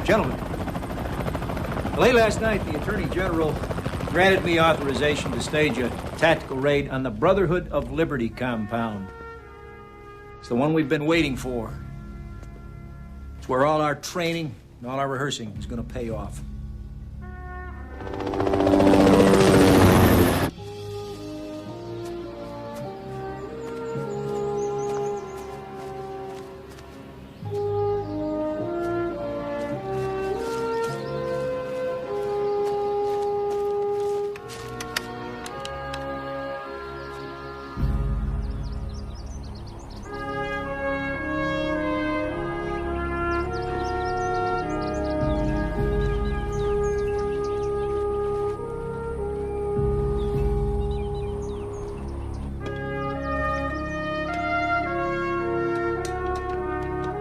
Gentlemen, late last night, the Attorney General granted me authorization to stage a tactical raid on the Brotherhood of Liberty compound. It's the one we've been waiting for. It's where all our training and all our rehearsing is going to pay off.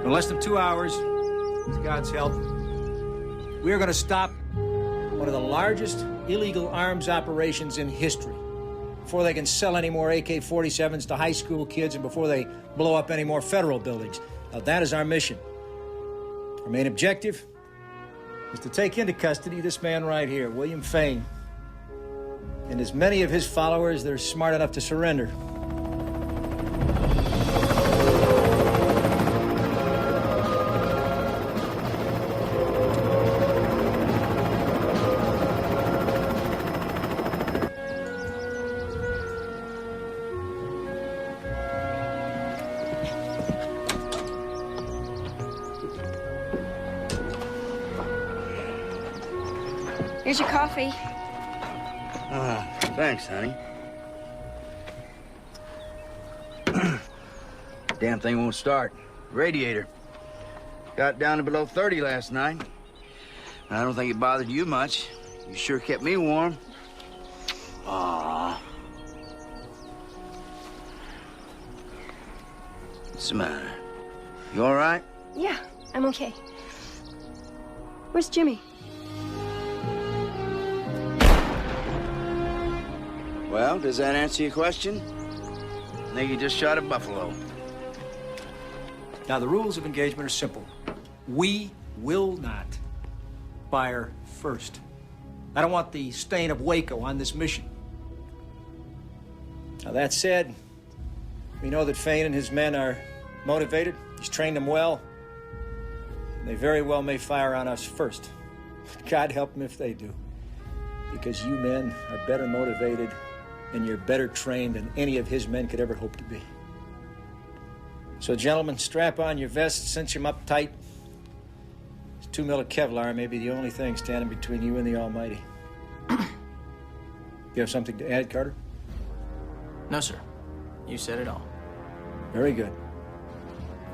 In less than 2 hours, with God's help, we are going to stop one of the largest illegal arms operations in history before they can sell any more AK-47s to high school kids and before they blow up any more federal buildings. Now, that is our mission. Our main objective is to take into custody this man right here, William Cain, and as many of his followers that are smart enough to surrender. Here's your coffee. Thanks, honey. Damn thing won't start. Radiator. Got down to below 30 last night. I don't think it bothered you much. You sure kept me warm. Aw. What's the matter? You all right? Yeah, I'm okay. Where's Jimmy? Well, does that answer your question? I think you just shot a buffalo. Now, the rules of engagement are simple. We will not fire first. I don't want the stain of Waco on this mission. Now, that said, we know that Cain and his men are motivated. He's trained them well. And they very well may fire on us first. God help them if they do. Because you men are better motivated and you're better trained than any of his men could ever hope to be. So, gentlemen, strap on your vests, cinch them up tight. This 2 mil of Kevlar may be the only thing standing between you and the Almighty. You have something to add, Carter? No, sir. You said it all. Very good.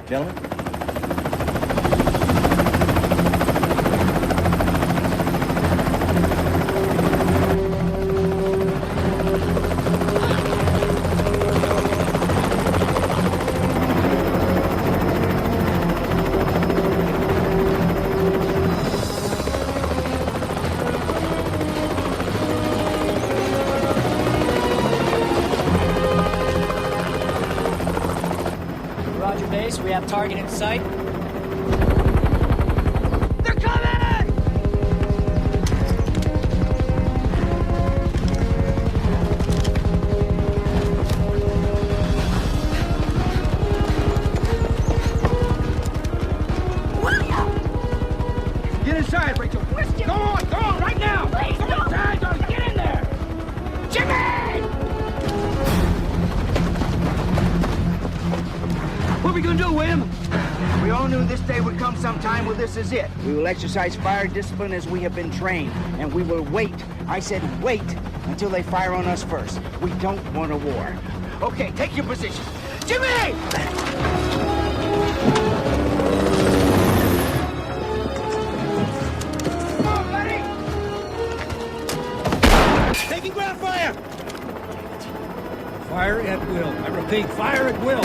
Gentlemen? We have target in sight. They're coming! William! Get inside, Rachel. Go on, right now! Please, Come inside, don't get in there! Jimmy! What are we gonna do, William? We all knew this day would come sometime. Well, this is it. We will exercise fire discipline as we have been trained, and we will wait. I said wait until they fire on us first. We don't want a war. Okay, take your position. Jimmy! Come on, buddy! Taking ground fire! Fire at will. I repeat, fire at will.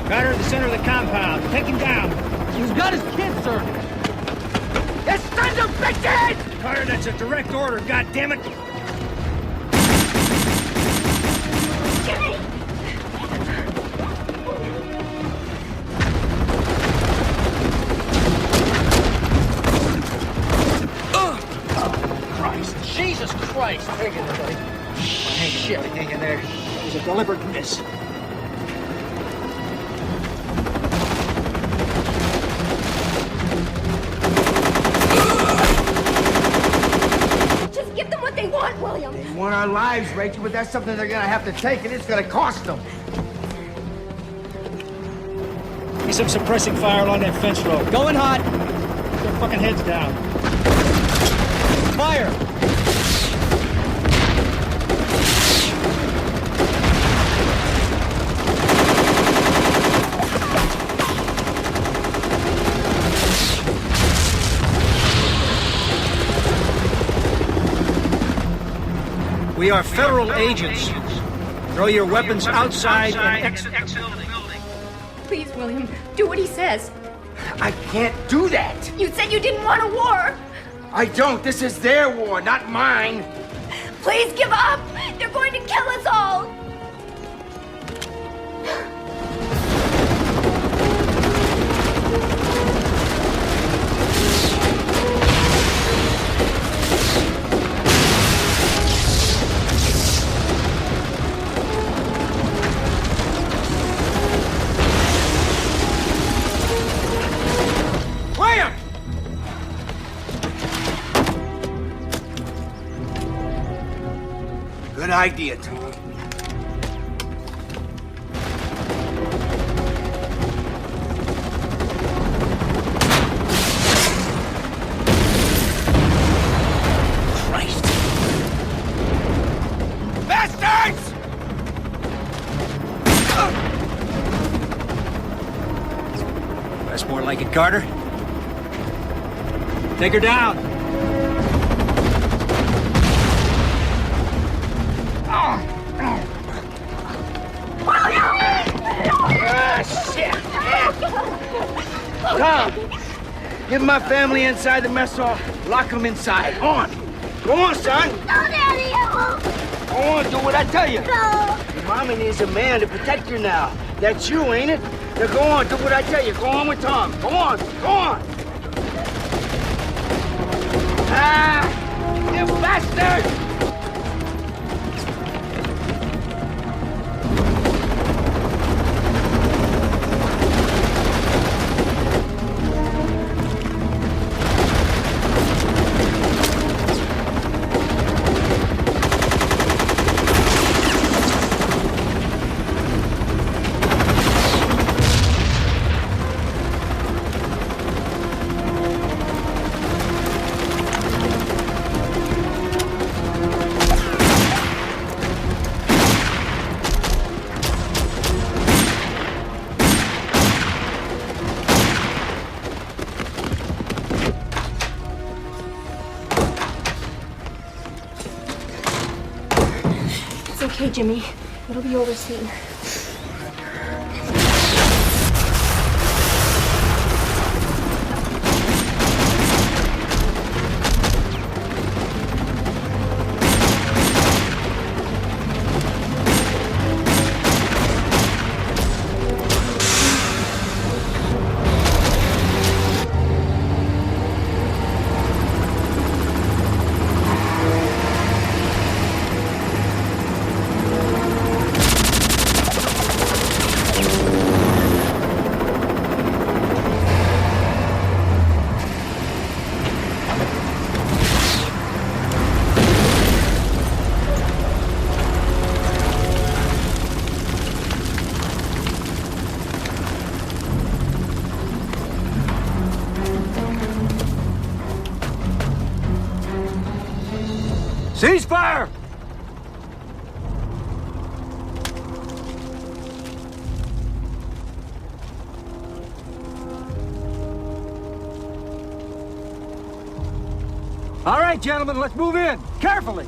Carter, the center of the compound. Take him down. He's got his kid, sir. You sons of bitches! Carter, that's a direct order, goddammit! Jimmy! Christ! Jesus Christ! Take it, buddy. Shit. Everything in there. It was a deliberate miss. Just give them what they want, William. They want our lives, Rachel, but that's something they're gonna have to take, and it's gonna cost them. Need some suppressing fire along that fence road. Going hot! Get their fucking heads down. Fire! We are federal agents. Throw your weapons outside and exit the building. Please, William, do what he says. I can't do that. You said you didn't want a war. I don't. This is their war, not mine. Please give up. They're going to kill us all. William! Good idea, Tom. Christ! Bastards! That's more like it, Carter. Take her down. Shit! Tom, get my family inside the mess hall. Lock them inside. On. Go on, son. No, Daddy, I won't. Go on, do what I tell you. No. Your mommy needs a man to protect her now. That's you, ain't it? Now go on, do what I tell you. Go on with Tom. Go on, go on. Ah, you bastard! It's okay, Jimmy. It'll be over soon. Cease fire! All right, gentlemen, let's move in. Carefully.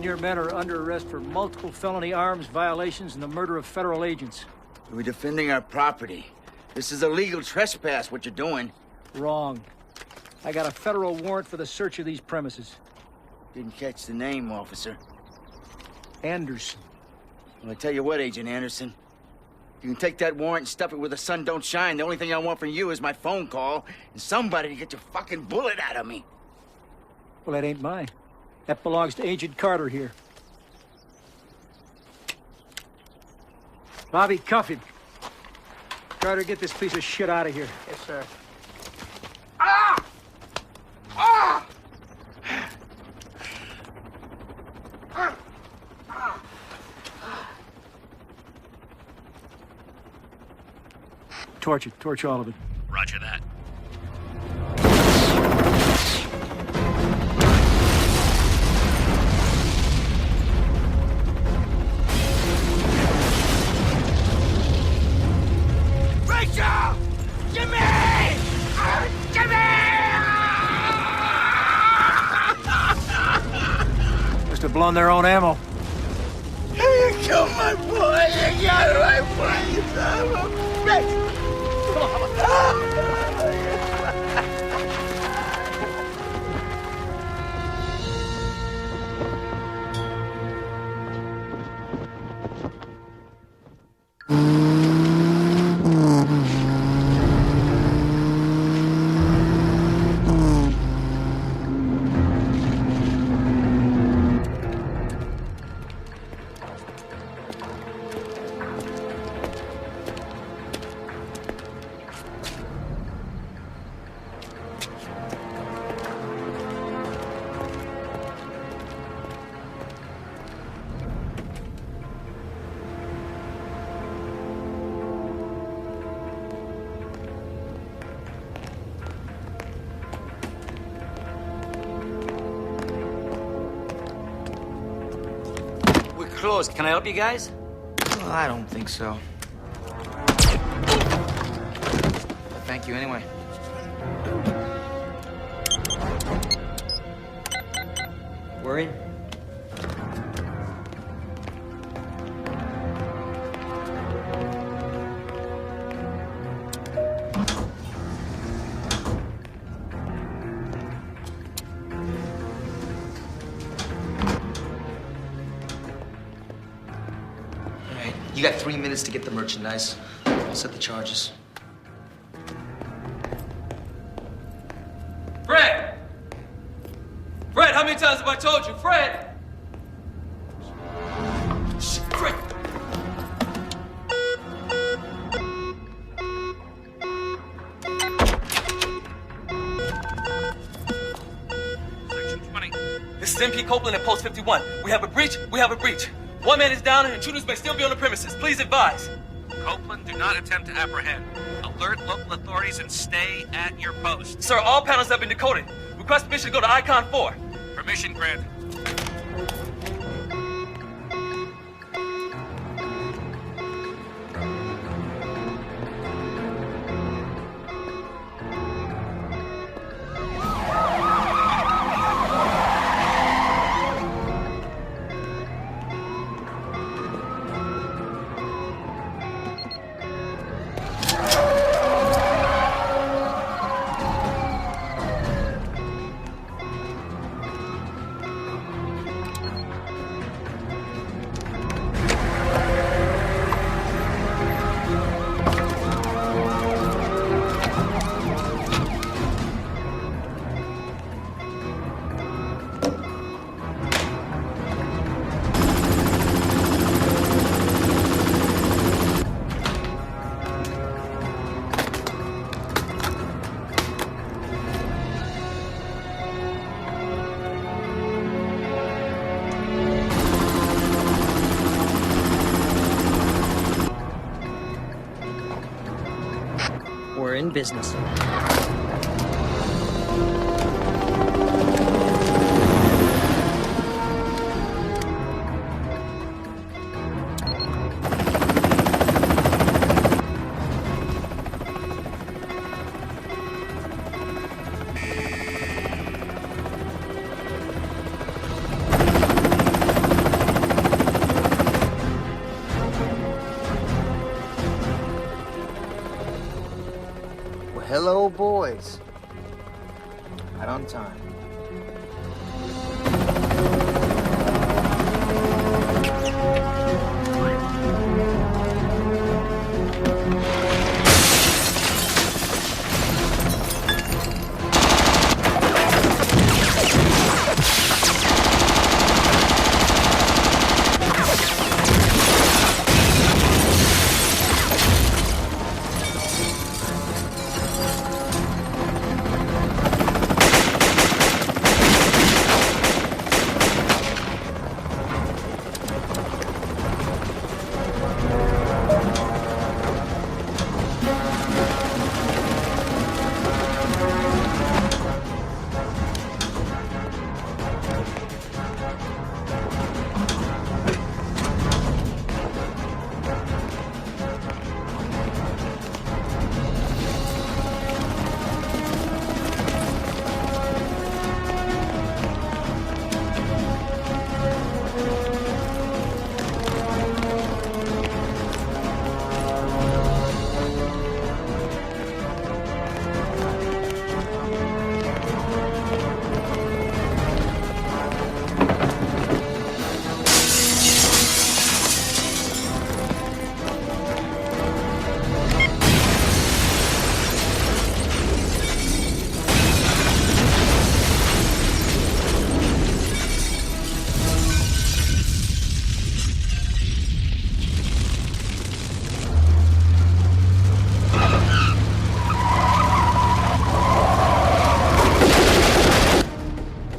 your men are under arrest for multiple felony arms violations and the murder of federal agents. We're defending our property. This is illegal trespass, what you're doing. Wrong. I got a federal warrant for the search of these premises. Didn't catch the name, officer. Anderson. Well, I tell you what, Agent Anderson. You can take that warrant and stuff it where the sun don't shine. The only thing I want from you is my phone call and somebody to get your fucking bullet out of me. Well, that ain't mine. That belongs to Agent Carter here. Bobby, cuff him. Carter, get this piece of shit out of here. Yes, sir. Ah! Ah! Torch it. Torch all of it. Roger that. Rachel! Jimmy! Must have blown their own ammo. You killed my boy! You got my boy! You son of a bitch! Closed. Can I help you guys? Well, I don't think so. Thank you anyway. We're in. You got 3 minutes to get the merchandise. I'll set the charges. Fred! Fred, how many times have I told you? Fred! Shit, Fred! Section 20. This is MP Copeland at Post 51. We have a breach. We have a breach. One man is down and intruders may still be on the premises. Please advise. Copeland, do not attempt to apprehend. Alert local authorities and stay at your post. Sir, all panels have been decoded. Request permission to go to Icon 4. Permission granted. We're in business. Hello, boys. Right on time.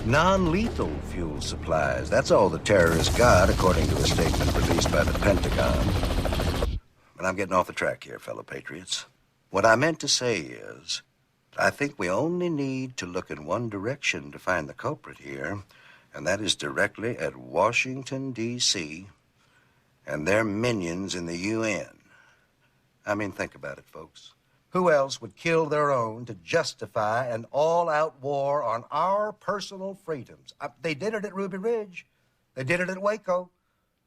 Non-lethal fuel supplies. That's all the terrorists got, according to a statement released by the Pentagon. But I'm getting off the track here, fellow patriots. What I meant to say is, I think we only need to look in one direction to find the culprit here, and that is directly at Washington, D.C., and their minions in the UN. I mean, think about it, folks. Who else would kill their own to justify an all-out war on our personal freedoms? They did it at Ruby Ridge. They did it at Waco.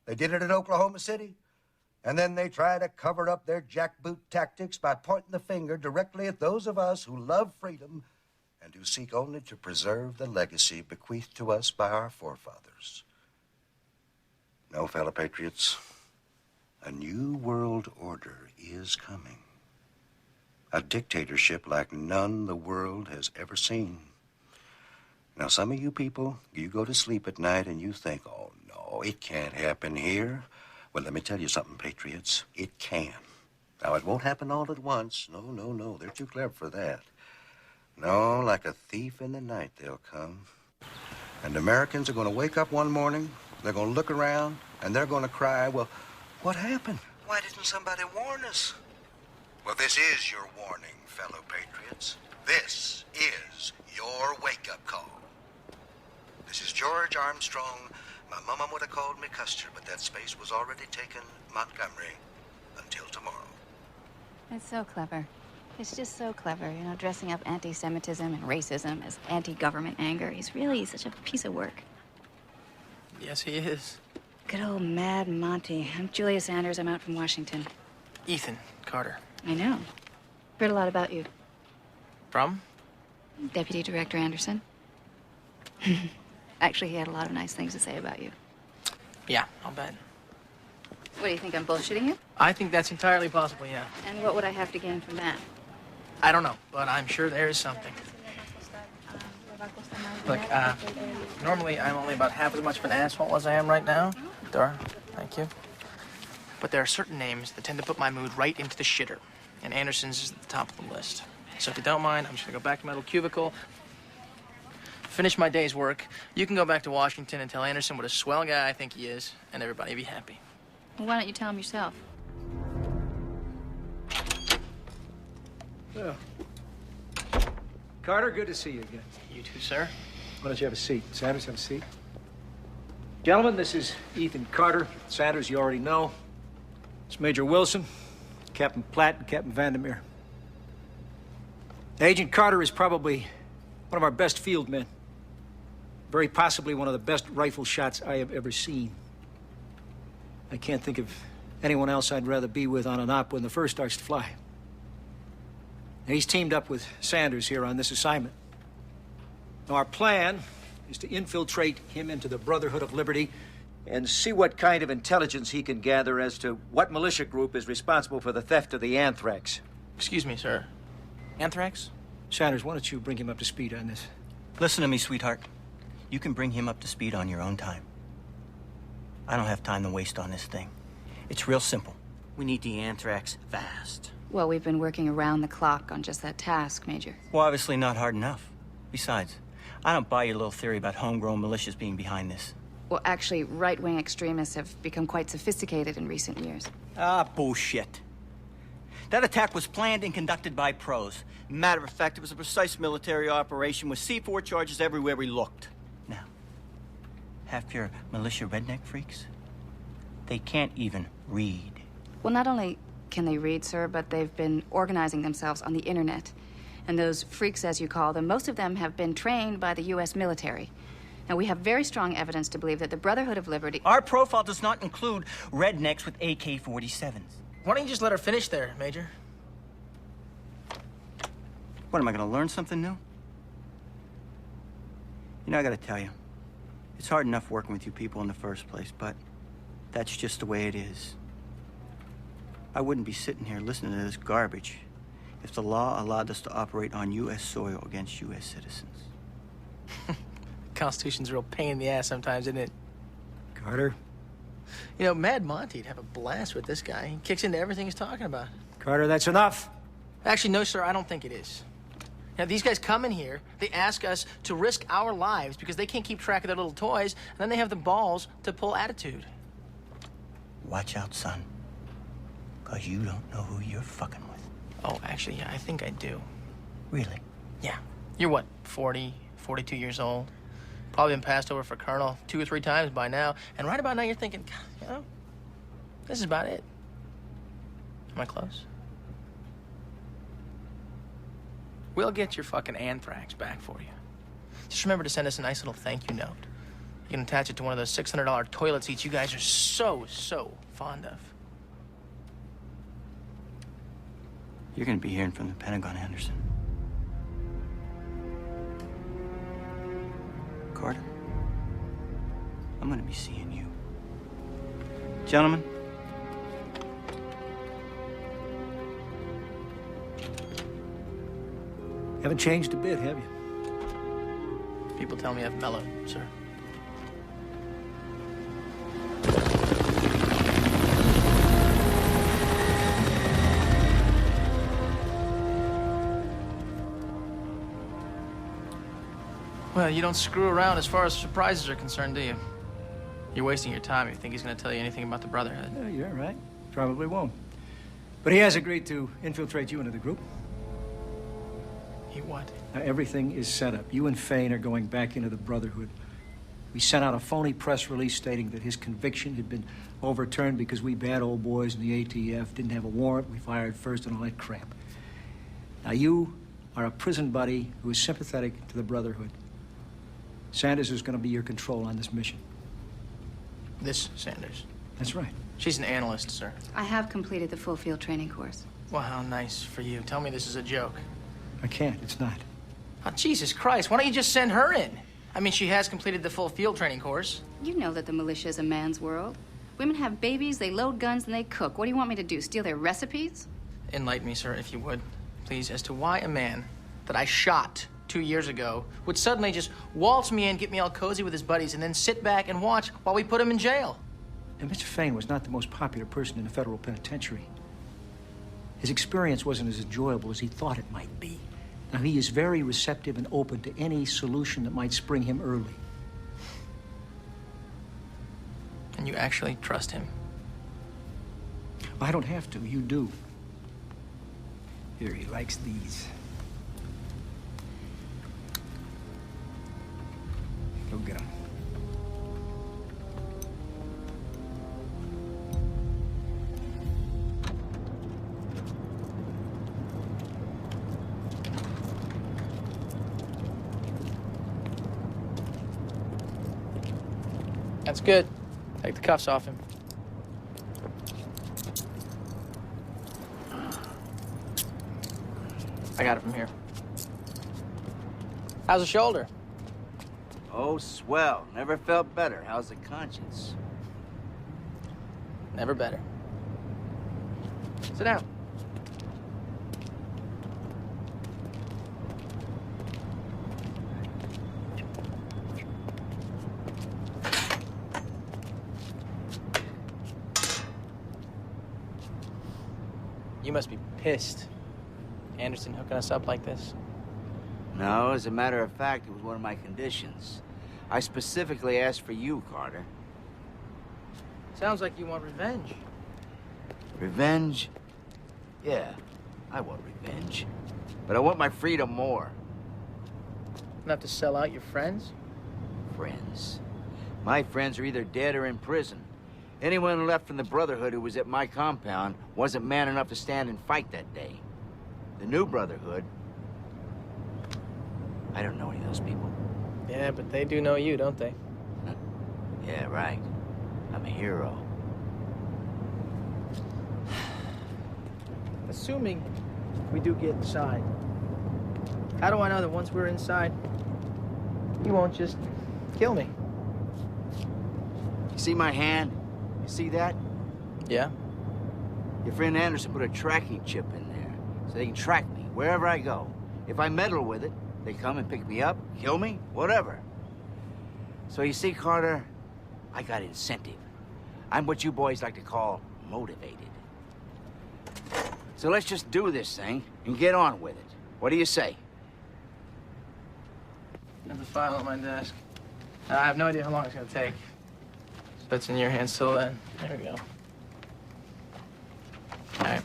They did it at Oklahoma City. And then they try to cover up their jackboot tactics by pointing the finger directly at those of us who love freedom and who seek only to preserve the legacy bequeathed to us by our forefathers. No, fellow patriots, a new world order is coming. A dictatorship like none the world has ever seen. Now, some of you people, you go to sleep at night and you think, oh, no, it can't happen here. Well, let me tell you something, patriots. It can. Now, it won't happen all at once. No, no, no. They're too clever for that. No, like a thief in the night, they'll come. And Americans are going to wake up one morning, they're going to look around, and they're going to cry, well, what happened? Why didn't somebody warn us? Well, this is your warning, fellow patriots. This is your wake-up call. This is George Armstrong. My mama would have called me Custer, but that space was already taken. Montgomery. Until tomorrow. It's so clever. It's just so clever, you know, dressing up anti-Semitism and racism as anti-government anger. He's really such a piece of work. Yes, he is. Good old Mad Monty. I'm Julia Sanders. I'm out from Washington. Ethan Carter. I know. Heard a lot about you. From? Deputy Director Anderson. Actually, he had a lot of nice things to say about you. Yeah, I'll bet. What, do you think I'm bullshitting you? I think that's entirely possible, yeah. And what would I have to gain from that? I don't know, but I'm sure there is something. Look, normally I'm only about half as much of an asshole as I am right now. Dora, thank you. But there are certain names that tend to put my mood right into the shitter. And Anderson's is at the top of the list. So if you don't mind, I'm just gonna go back to my little cubicle, finish my day's work. You can go back to Washington and tell Anderson what a swell guy I think he is, and everybody be happy. Well, why don't you tell him yourself? Well, Carter, good to see you again. You too, sir. Why don't you have a seat? Sanders, have a seat. Gentlemen, this is Ethan Carter. Sanders, you already know. It's Major Wilson, Captain Platt, and Captain Vandermeer. Agent Carter is probably one of our best field men. Very possibly one of the best rifle shots I have ever seen. I can't think of anyone else I'd rather be with on an op when the first starts to fly. He's teamed up with Sanders here on this assignment. Now, our plan is to infiltrate him into the Brotherhood of Liberty and see what kind of intelligence he can gather as to what militia group is responsible for the theft of the anthrax. Excuse me, sir. Anthrax? Sanders, why don't you bring him up to speed on this? Listen to me, sweetheart. You can bring him up to speed on your own time. I don't have time to waste on this thing. It's real simple. We need the anthrax fast. Well, we've been working around the clock on just that task, Major. Well, obviously not hard enough. Besides, I don't buy your little theory about homegrown militias being behind this. Well, actually, right-wing extremists have become quite sophisticated in recent years. Ah, bullshit. That attack was planned and conducted by pros. Matter of fact, it was a precise military operation with C4 charges everywhere we looked. Now, half your militia redneck freaks, they can't even read. Well, not only can they read, sir, but they've been organizing themselves on the internet. And those freaks, as you call them, most of them have been trained by the U.S. military. Now, we have very strong evidence to believe that the Brotherhood of Liberty... Our profile does not include rednecks with AK-47s. Why don't you just let her finish there, Major? What, am I gonna learn something new? You know, I gotta tell you, it's hard enough working with you people in the first place, but that's just the way it is. I wouldn't be sitting here listening to this garbage if the law allowed us to operate on U.S. soil against U.S. citizens. The Constitution's a real pain in the ass sometimes, isn't it? Carter? You know, Mad Monty'd have a blast with this guy. He kicks into everything he's talking about. Carter, that's enough. Actually, no, sir, I don't think it is. Now, these guys come in here, they ask us to risk our lives because they can't keep track of their little toys, and then they have the balls to pull attitude. Watch out, son. Because you don't know who you're fucking with. Oh, actually, yeah, I think I do. Really? Yeah. You're what, 40, 42 years old? Probably been passed over for colonel 2 or 3 times by now. And right about now, you're thinking, God, you know, this is about it. Am I close? We'll get your fucking anthrax back for you. Just remember to send us a nice little thank you note. You can attach it to one of those $600 toilet seats you guys are so fond of. You're gonna be hearing from the Pentagon, Anderson. Carter, I'm gonna be seeing you. Gentlemen. Haven't changed a bit, have you? People tell me I've mellowed, sir. Well, you don't screw around as far as surprises are concerned, do you? You're wasting your time if you think he's going to tell you anything about the Brotherhood. Yeah, you're right. Probably won't. But he has agreed to infiltrate you into the group. He what? Now, everything is set up. You and Fain are going back into the Brotherhood. We sent out a phony press release stating that his conviction had been overturned because we bad old boys in the ATF didn't have a warrant. We fired first and all that crap. Now, you are a prison buddy who is sympathetic to the Brotherhood. Sanders is going to be your control on this mission. This Sanders? That's right. She's an analyst, sir. I have completed the full field training course. Well, how nice for you. Tell me this is a joke. I can't. It's not. Oh, Jesus Christ, why don't you just send her in? I mean, she has completed the full field training course. You know that the militia is a man's world. Women have babies, they load guns, and they cook. What do you want me to do, steal their recipes? Enlighten me, sir, if you would, please, as to why a man that I shot 2 years ago would suddenly just waltz me in, get me all cozy with his buddies, and then sit back and watch while we put him in jail. And Mr. Fain was not the most popular person in the federal penitentiary. His experience wasn't as enjoyable as he thought it might be. Now, he is very receptive and open to any solution that might spring him early. And you actually trust him? I don't have to. You do. Here, he likes these. Go get them. That's good. Take the cuffs off him. I got it from here. How's the shoulder? Oh, swell. Never felt better. How's the conscience? Never better. Sit down. You must be pissed. Anderson hooking us up like this. No, as a matter of fact, it was one of my conditions. I specifically asked for you, Carter. Sounds like you want revenge. Revenge? Yeah, I want revenge. But I want my freedom more. Enough to sell out your friends? Friends. My friends are either dead or in prison. Anyone left from the Brotherhood who was at my compound wasn't man enough to stand and fight that day. The new Brotherhood, I don't know any of those people. Yeah, but they do know you, don't they? Yeah, right. I'm a hero. Assuming we do get inside, how do I know that once we're inside, you won't just kill me? You see my hand? You see that? Yeah. Your friend Anderson put a tracking chip in there so they can track me wherever I go. If I meddle with it, they come and pick me up, kill me, whatever. So you see, Carter, I got incentive. I'm what you boys like to call motivated. So let's just do this thing and get on with it. What do you say? There's a file on my desk. I have no idea how long it's gonna take. So it's in your hands till then. There we go. All right.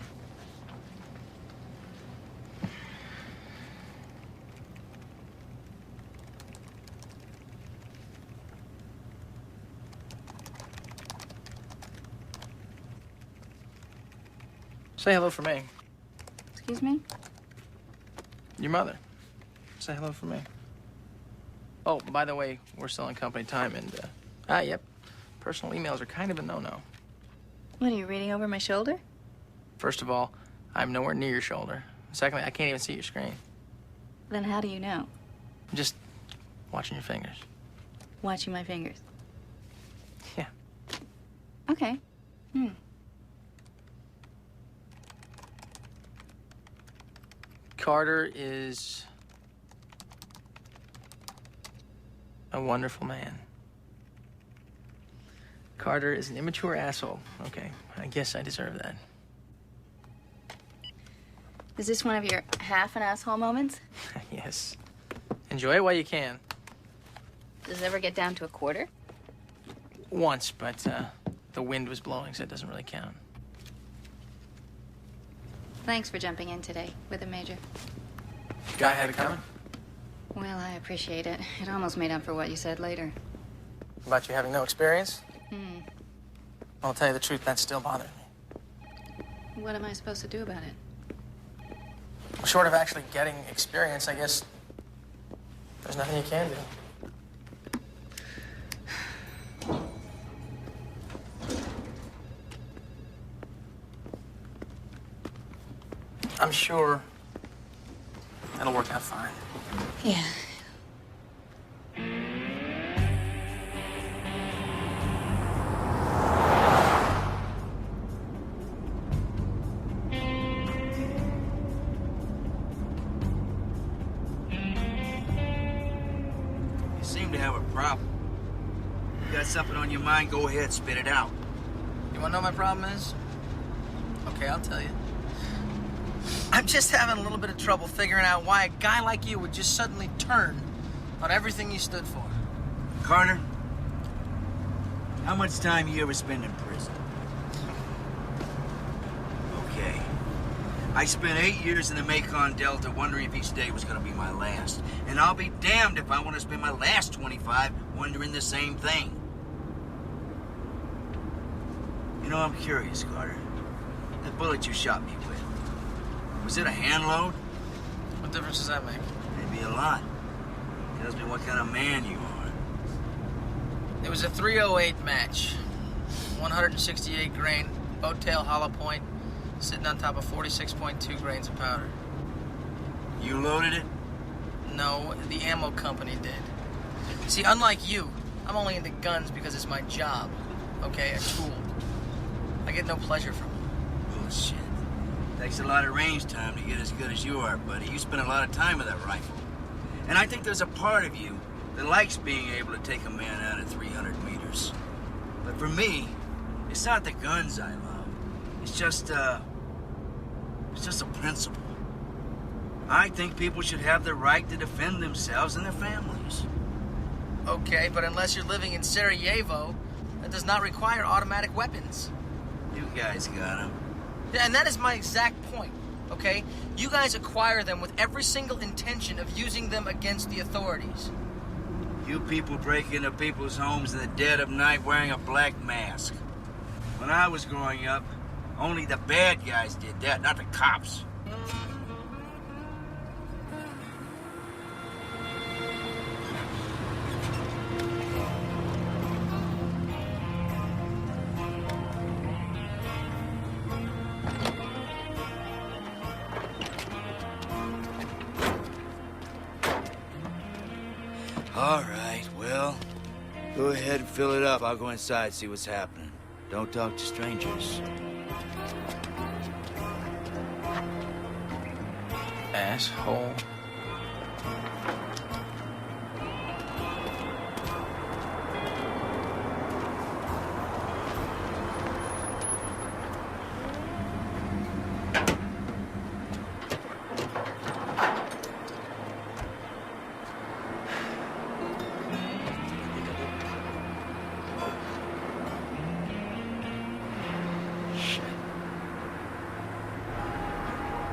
Say hello for me. Excuse me? Your mother. Say hello for me. Oh, by the way, we're still in company time and, yep. Personal emails are kind of a no-no. What, are you reading over my shoulder? First of all, I'm nowhere near your shoulder. Secondly, I can't even see your screen. Then how do you know? I'm just watching your fingers. Watching my fingers. Yeah. Okay. Carter is a wonderful man. Carter is an immature asshole. Okay, I guess I deserve that. Is this one of your half an asshole moments? Yes. Enjoy it while you can. Does it ever get down to a quarter? Once, but the wind was blowing, so it doesn't really count. Thanks for jumping in today with the Major. Guy had it coming? Well, I appreciate it. It almost made up for what you said later. About you having no experience? I'll tell you the truth, that still bothers me. What am I supposed to do about it? Well, short of actually getting experience, I guess there's nothing you can do. I'm sure it'll work out fine. Yeah. You seem to have a problem. You got something on your mind, go ahead, spit it out. You wanna know what my problem is? Okay, I'll tell you. I'm just having a little bit of trouble figuring out why a guy like you would just suddenly turn on everything you stood for. Carter, how much time you ever spend in prison? Okay. I spent 8 years in the Mekong Delta wondering if each day was going to be my last. And I'll be damned if I want to spend my last 25 wondering the same thing. You know, I'm curious, Carter. That bullet you shot me with, was it a hand load? What difference does that make? Maybe a lot. Tells me what kind of man you are. It was a 308 match. 168 grain, boat tail hollow point, sitting on top of 46.2 grains of powder. You loaded it? No, the ammo company did. See, unlike you, I'm only into guns because it's my job. Okay, a tool. I get no pleasure from it. Bullshit. Takes a lot of range time to get as good as you are, buddy. You spend a lot of time with that rifle. And I think there's a part of you that likes being able to take a man out at 300 meters. But for me, it's not the guns I love. It's just a principle. I think people should have the right to defend themselves and their families. Okay, but unless you're living in Sarajevo, that does not require automatic weapons. You guys got them. And that is my exact point, okay? You guys acquire them with every single intention of using them against the authorities. You people break into people's homes in the dead of night wearing a black mask. When I was growing up, only the bad guys did that, not the cops. All right, well, go ahead and fill it up. I'll go inside, see what's happening. Don't talk to strangers. Asshole.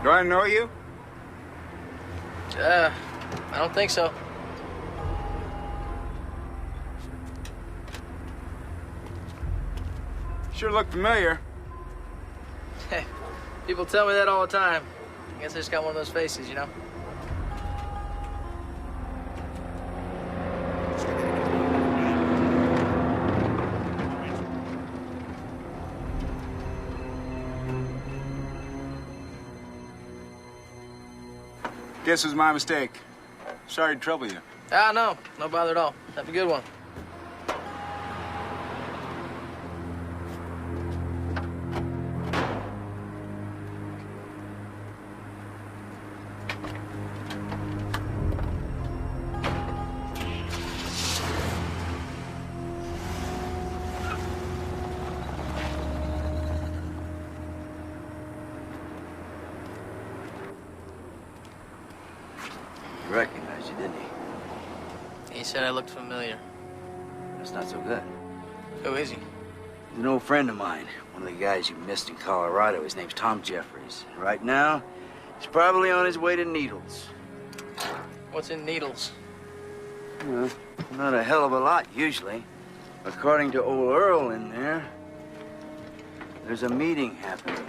Do I know you? I don't think so. Sure look familiar. Hey, people tell me that all the time. I guess I just got one of those faces, you know? Guess it was my mistake. Sorry to trouble you. Ah, no bother at all. Have a good one. He recognized you, didn't he? He said I looked familiar. That's not so good. Who is he? He's an old friend of mine. One of the guys you missed in Colorado. His name's Tom Jeffries. And right now, he's probably on his way to Needles. What's in Needles? Well, not a hell of a lot, usually. According to old Earl in there, there's a meeting happening.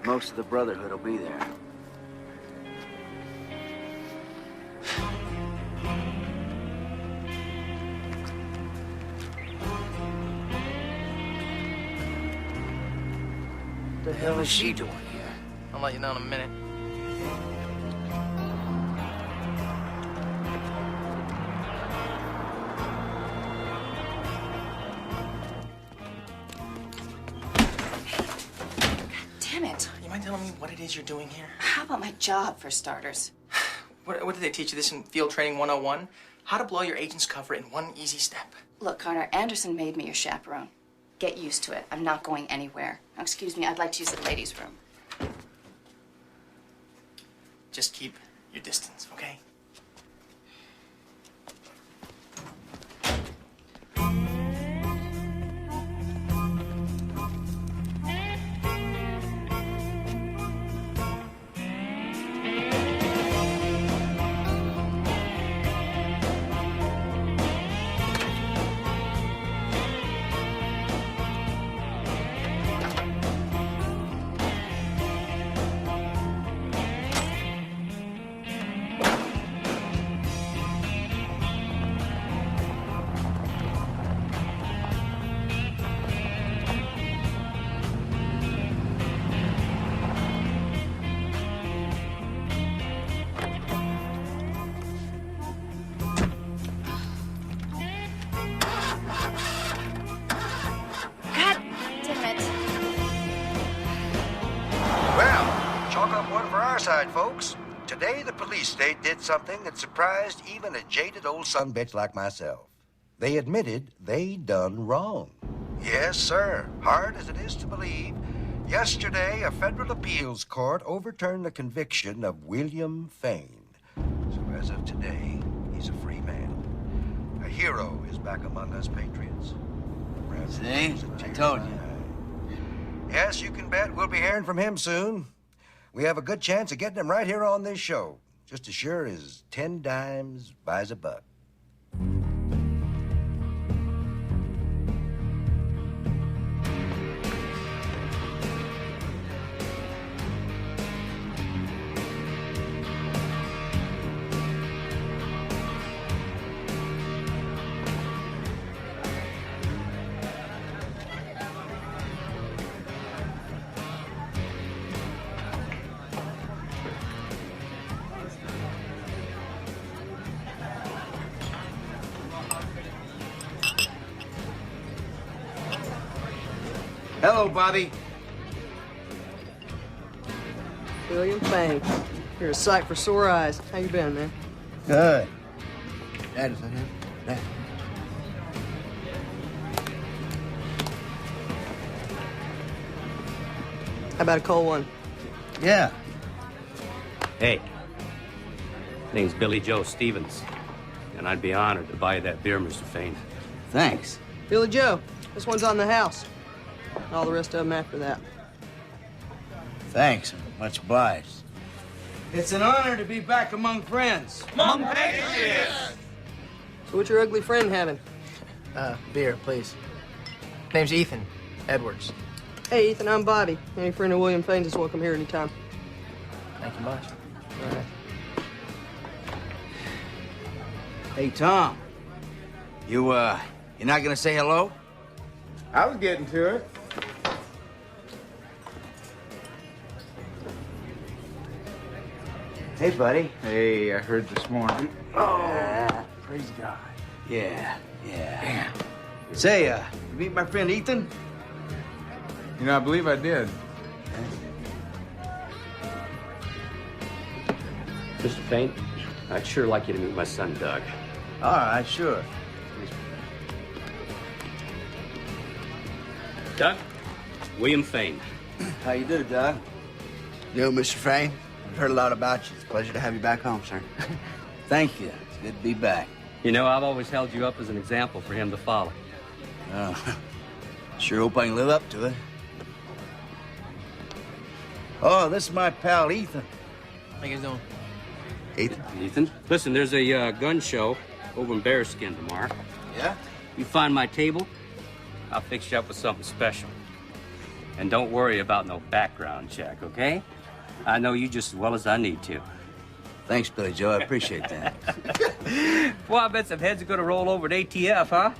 Most of the Brotherhood will be there. What the hell is she doing here? I'll let you know in a minute. Damn it. You mind telling me what it is you're doing here? How about my job, for starters? What did they teach you this in Field Training 101? How to blow your agent's cover in one easy step. Look, Connor, Anderson made me your chaperone. Get used to it. I'm not going anywhere. Now, excuse me, I'd like to use the ladies' room. Just keep your distance, okay? aside, folks. Today, the police state did something that surprised even a jaded old sumbitch like myself. They admitted they done wrong. Yes, sir. Hard as it is to believe, yesterday, a federal appeals court overturned the conviction of William Cain. So as of today, he's a free man. A hero is back among us patriots. See? I told you. Yes, you can bet we'll be hearing from him soon. We have a good chance of getting him right here on this show. Just as sure as 10 dimes buys a buck. Hello, Bobby. William Cain. You're a sight for sore eyes. How you been, man? Good. That is him. That. How about a cold one? Yeah. Hey, name's Billy Joe Stevens, and I'd be honored to buy you that beer, Mr. Cain. Thanks. Billy Joe, this one's on the house. All the rest of them after that. Thanks. Much obliged. It's an honor to be back among friends. Among patriots! So what's your ugly friend having? Beer, please. Name's Ethan Edwards. Hey, Ethan, I'm Bobby. Any friend of William Cain's is welcome here anytime. Thank you much. All right. Hey, Tom. You're not gonna say hello? I was getting to it. Hey, buddy. Hey, I heard this morning. Oh, Praise God. yeah. Say, you meet my friend Ethan? You know, I believe I did. Mr. Cain, I'd sure like you to meet my son, Doug. All right, sure. Doug, William Cain. How you do, Doug? Yo, Mr. Cain. I've heard a lot about you. It's a pleasure to have you back home, sir. Thank you. It's good to be back. You know, I've always held you up as an example for him to follow. Oh, sure hope I can live up to it. Oh, this is my pal, Ethan. How you guys doing? Ethan? Listen, there's a gun show over in Bearskin tomorrow. Yeah? You find my table, I'll fix you up with something special. And don't worry about no background check, okay? I know you just as well as I need to. Thanks, Billy Joe. I appreciate that. Well, I bet some heads are gonna roll over at ATF, huh?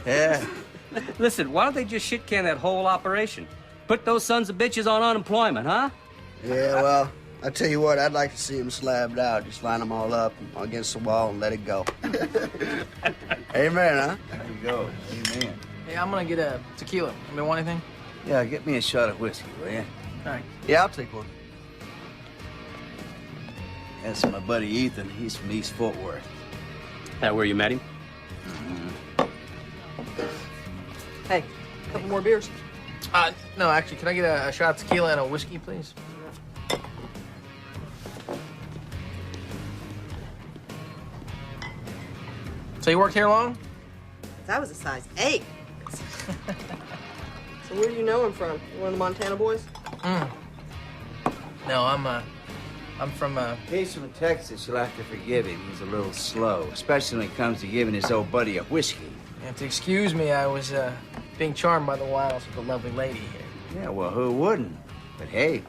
Yeah. Listen, why don't they just shit-can that whole operation? Put those sons of bitches on unemployment, huh? Yeah, well, I tell you what, I'd like to see them slabbed out. Just line them all up against the wall and let it go. Amen, huh? There you go. Amen. Hey, I'm gonna get a tequila. Anybody want anything? Yeah, get me a shot of whiskey, will you? All right. Yeah, I'll take one. That's my buddy Ethan. He's from East Fort Worth. That where you met him? Hey, a couple more beers? No, actually, can I get a shot of tequila and a whiskey, please? So you worked here long? That was a size 8. So where do you know him from? You one of the Montana boys? No, I'm from, He's from Texas. You'll have to forgive him. He's a little slow, especially when it comes to giving his old buddy a whiskey. You have to excuse me. I was, being charmed by the wiles of the lovely lady here. Yeah, well, who wouldn't? But hey,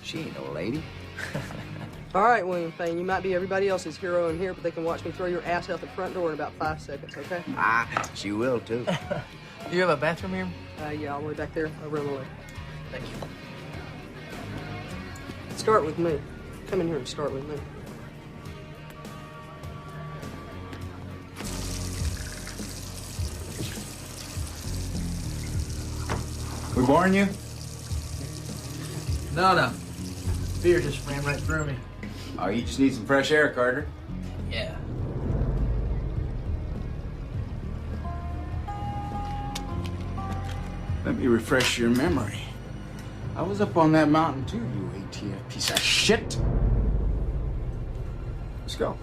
she ain't no lady. All right, William Cain, you might be everybody else's hero in here, but they can watch me throw your ass out the front door in about 5 seconds, okay? She will, too. Do you have a bathroom here? Yeah, all the way back there, over on the left. Thank you. Start with me. Come in here and start with me. We boring you? No. Fear just ran right through me. Oh, you just need some fresh air, Carter. Yeah. Let me refresh your memory. I was up on that mountain too, you ATF piece of shit. Let's go.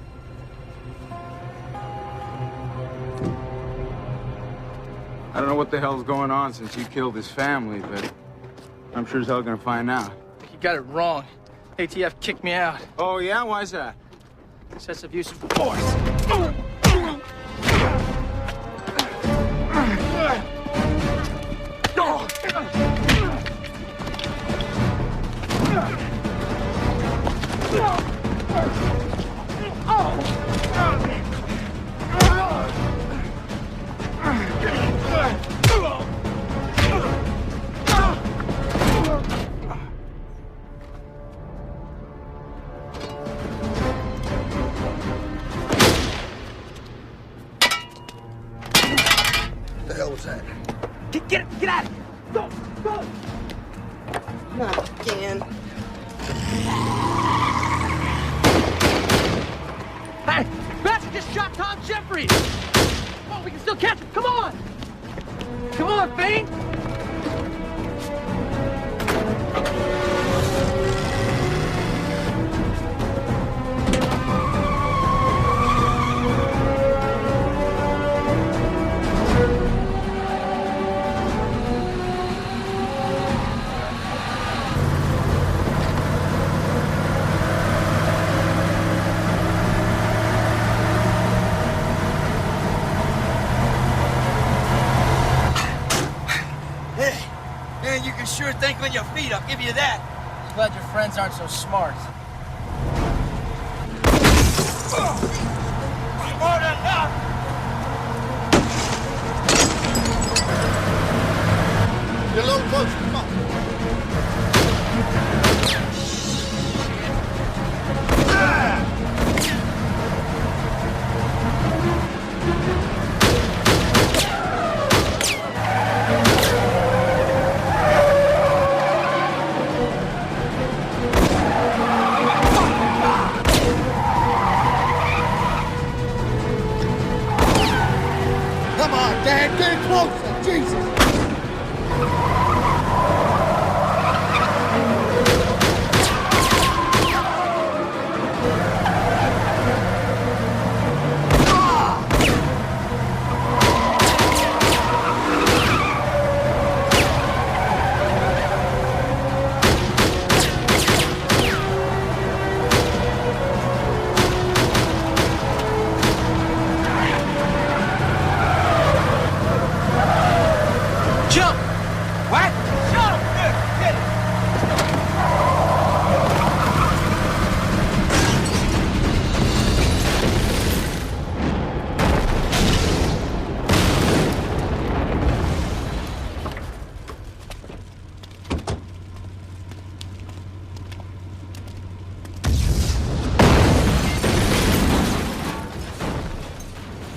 I don't know what the hell's going on since you killed his family, but I'm sure as hell gonna find out. You got it wrong. ATF kicked me out. Oh, yeah? Why's that? Excessive use of force. What the hell was that? Get out of here! Go! Go! Not again. Hey! Bastard just shot Tom Jeffries! Oh, we can still catch him! Come on! Come on, Cain! Man, you can sure think on your feet, I'll give you that. Glad your friends aren't so smart. Smart enough! Get a little closer, come on. Come on, Dad, get closer, Jesus! Jump! What? Jump! Good, get it!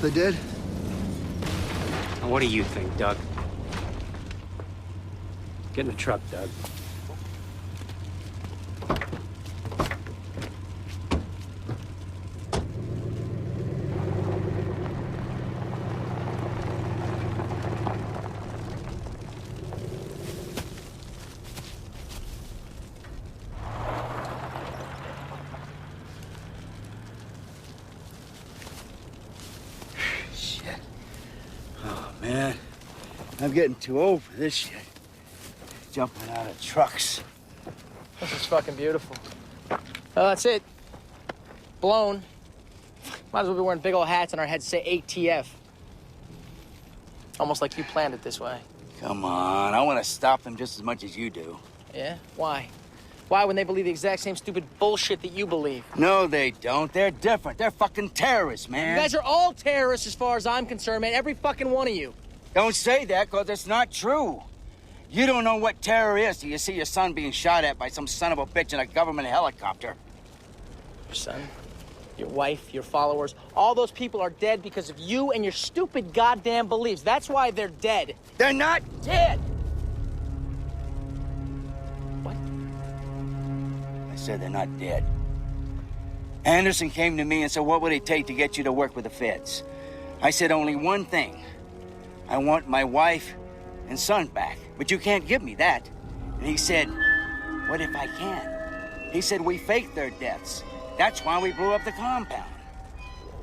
They did? Now, what do you think, Doug? Get in the truck, Doug. Shit. Oh, man. I'm getting too old for this shit. Jumping out of trucks. This is fucking beautiful. Oh, that's it. Blown. Might as well be wearing big old hats and our heads say ATF. Almost like you planned it this way. Come on, I want to stop them just as much as you do. Yeah? Why? Why when they believe the exact same stupid bullshit that you believe? No, they don't. They're different. They're fucking terrorists, man. You guys are all terrorists as far as I'm concerned, man. Every fucking one of you. Don't say that, because it's not true. You don't know what terror is till you see your son being shot at by some son of a bitch in a government helicopter. Your son, your wife, your followers, all those people are dead because of you and your stupid goddamn beliefs. That's why they're dead. They're not dead! What? I said they're not dead. Anderson came to me and said, what would it take to get you to work with the feds? I said only one thing. I want my wife and son back, but you can't give me that. And he said, what if I can? He said, we faked their deaths. That's why we blew up the compound.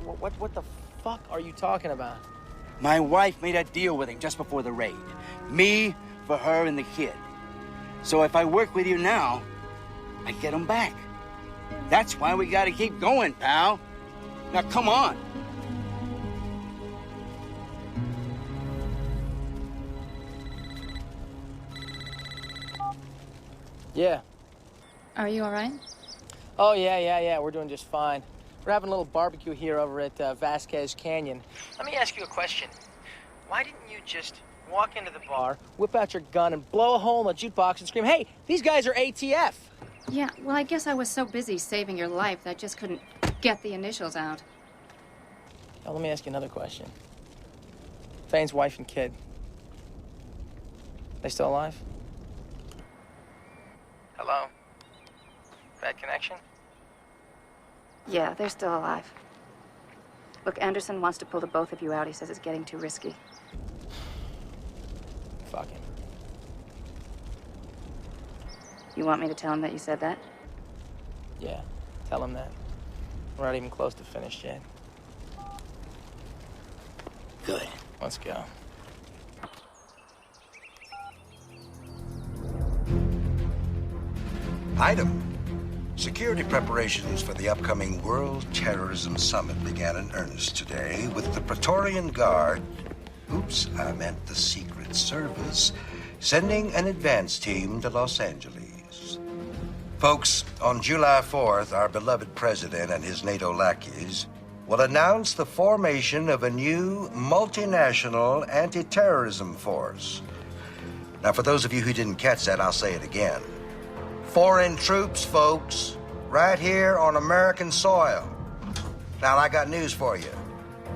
What the fuck are you talking about? My wife made a deal with him just before the raid. Me for her and the kid. So if I work with you now, I get him back. That's why we gotta keep going, pal. Now come on. Yeah. Are you all right? Oh, yeah. We're doing just fine. We're having a little barbecue here over at Vasquez Canyon. Let me ask you a question. Why didn't you just walk into the bar, whip out your gun, and blow a hole in the jukebox and scream, hey, these guys are ATF? Yeah, well, I guess I was so busy saving your life that I just couldn't get the initials out. Now, let me ask you another question. Fane's wife and kid. They still alive? Hello? Bad connection? Yeah, they're still alive. Look, Anderson wants to pull the both of you out. He says it's getting too risky. Fuck him. You want me to tell him that you said that? Yeah, tell him that. We're not even close to finished yet. Good. Let's go. Item. Security preparations for the upcoming World Terrorism Summit began in earnest today with the Praetorian Guard, oops, I meant the Secret Service, sending an advance team to Los Angeles. Folks, on July 4th, our beloved president and his NATO lackeys will announce the formation of a new multinational anti-terrorism force. Now, for those of you who didn't catch that, I'll say it again. Foreign troops, folks, right here on American soil. Now, I got news for you.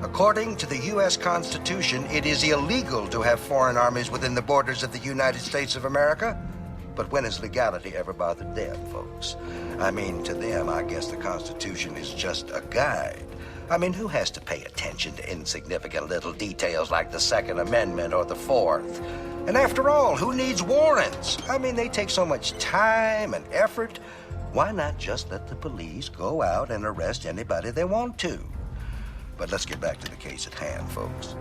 According to the U.S. Constitution, it is illegal to have foreign armies within the borders of the United States of America. But when has legality ever bothered them, folks? I mean, to them, I guess the Constitution is just a guide. I mean, who has to pay attention to insignificant little details like the Second Amendment or the Fourth? And after all, who needs warrants? I mean, they take so much time and effort. Why not just let the police go out and arrest anybody they want to? But let's get back to the case at hand, folks.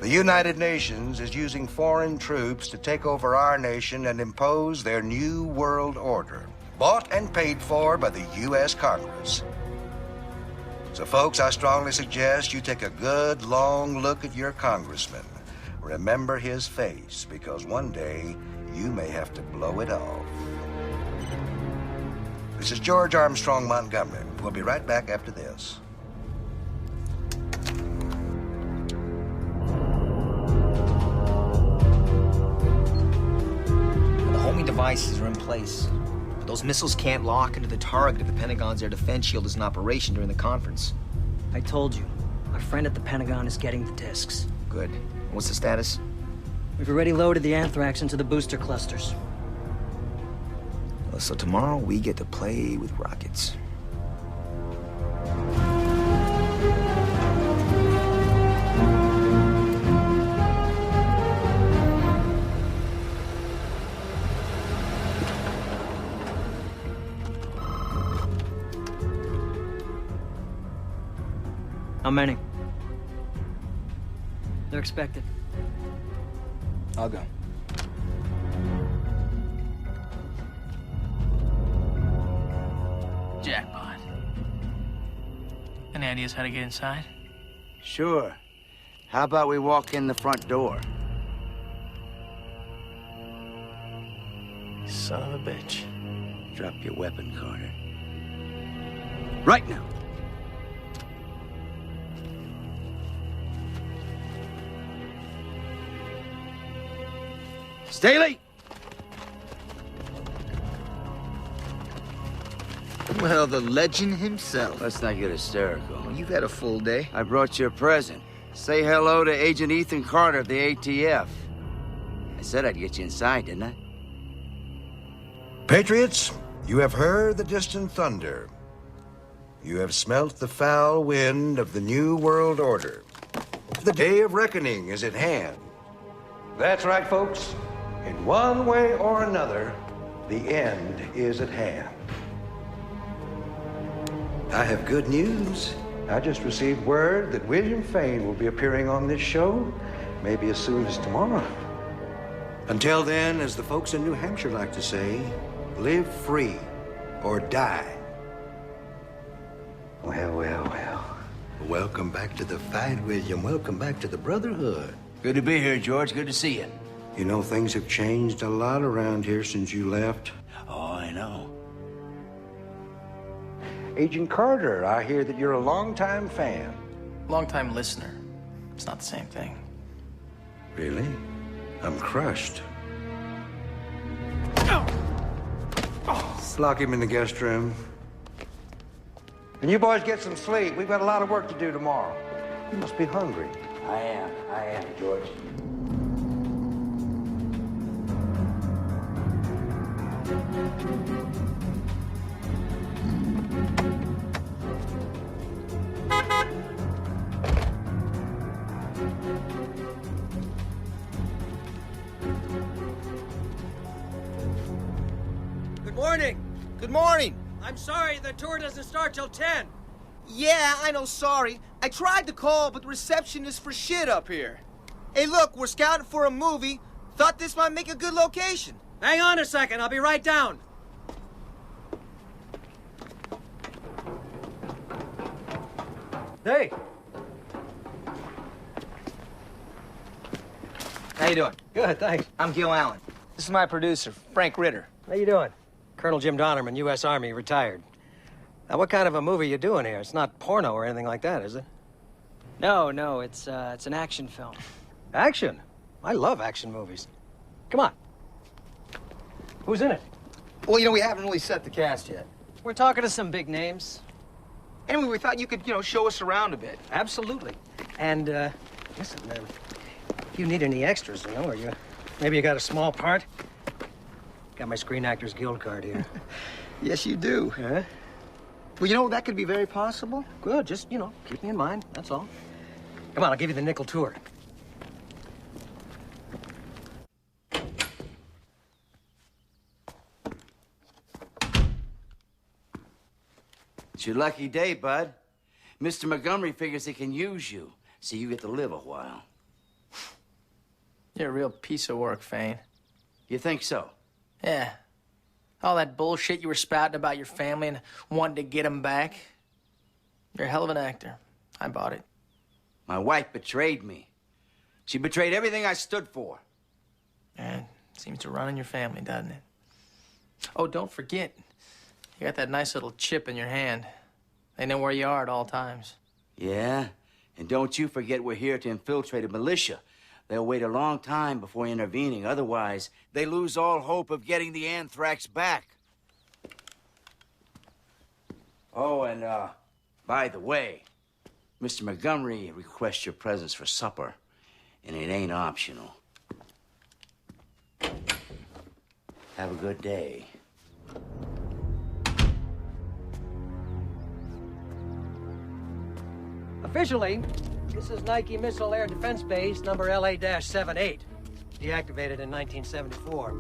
The United Nations is using foreign troops to take over our nation and impose their new world order, bought and paid for by the U.S. Congress. So, folks, I strongly suggest you take a good, long look at your congressman. Remember his face, because one day you may have to blow it off. This is George Armstrong Montgomery. We'll be right back after this. The homing devices are in place. But those missiles can't lock into the target if the Pentagon's air defense shield is in operation during the conference. I told you. Our friend at the Pentagon is getting the discs. Good. What's the status? We've already loaded the anthrax into the booster clusters. So tomorrow we get to play with rockets. How many? They're expected. I'll go. Jackpot. Any ideas how to get inside? Sure. How about we walk in the front door? Son of a bitch. Drop your weapon, Carter. Right now. Staley! Well, the legend himself. Let's not get hysterical. You've had a full day. I brought you a present. Say hello to Agent Ethan Carter of the ATF. I said I'd get you inside, didn't I? Patriots, You have heard the distant thunder. You have smelt the foul wind of the new world order. The day of reckoning is at hand. That's right, folks. In one way or another, the end is at hand. I have good news. I just received word that William Fain will be appearing on this show, maybe as soon as tomorrow. Until then, as the folks in New Hampshire like to say, live free or die. Well, well, well. Welcome back to the fight, William. Welcome back to the Brotherhood. Good to be here, George. Good to see you. You know, things have changed a lot around here since you left. Oh, I know. Agent Carter, I hear that you're a longtime fan. Long-time listener. It's not the same thing. Really? I'm crushed. Lock him in the guest room. And you boys get some sleep. We've got a lot of work to do tomorrow. You must be hungry. I am, George. Good morning. Good morning. I'm sorry, the tour doesn't start till 10. Yeah, I know, sorry. I tried to call, but the reception is for shit up here. Hey, look, we're scouting for a movie. Thought this might make a good location. Hang on a second, I'll be right down. Hey. How you doing? Good, thanks. I'm Gil Allen. This is my producer, Frank Ritter. How you doing? Colonel Jim Donnerman, U.S. Army, retired. Now, what kind of a movie you doing here? It's not porno or anything like that, is it? No, it's an action film. Action? I love action movies. Come on. Who's in it? Well, you know, we haven't really set the cast yet. We're talking to some big names. Anyway, we thought you could, show us around a bit. Absolutely. And, listen, if you need any extras, or maybe you got a small part, got my Screen Actors Guild card here. Yes, you do. Huh? Well, that could be very possible. Good, just, keep me in mind, that's all. Come on, I'll give you the nickel tour. It's your lucky day, bud. Mr. Montgomery figures he can use you, so you get to live a while. You're a real piece of work, Fain. You think so? Yeah. All that bullshit you were spouting about your family and wanting to get them back. You're a hell of an actor. I bought it. My wife betrayed me. She betrayed everything I stood for. And it seems to run in your family, doesn't it? Oh, don't forget. You got that nice little chip in your hand. They know where you are at all times. Yeah? And don't you forget we're here to infiltrate a militia. They'll wait a long time before intervening. Otherwise, they lose all hope of getting the anthrax back. Oh, and, by the way, Mr. Montgomery requests your presence for supper, and it ain't optional. Have a good day. Officially, this is Nike Missile Air Defense Base, number LA-78, deactivated in 1974.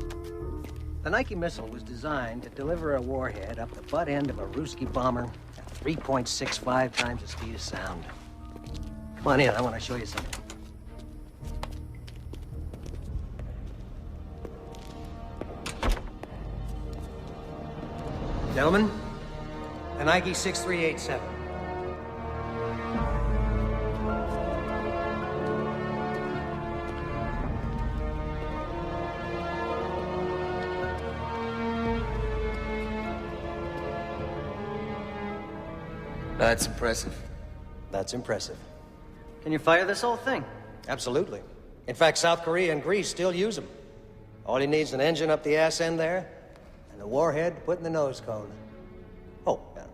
The Nike missile was designed to deliver a warhead up the butt end of a Ruski bomber at 3.65 times the speed of sound. Come on in, I want to show you something. Gentlemen, the Nike 6387. That's impressive. That's impressive. Can you fire this whole thing? Absolutely. In fact, South Korea and Greece still use them. All he needs is an engine up the ass end there, and a warhead to put in the nose cone. Oh, yeah.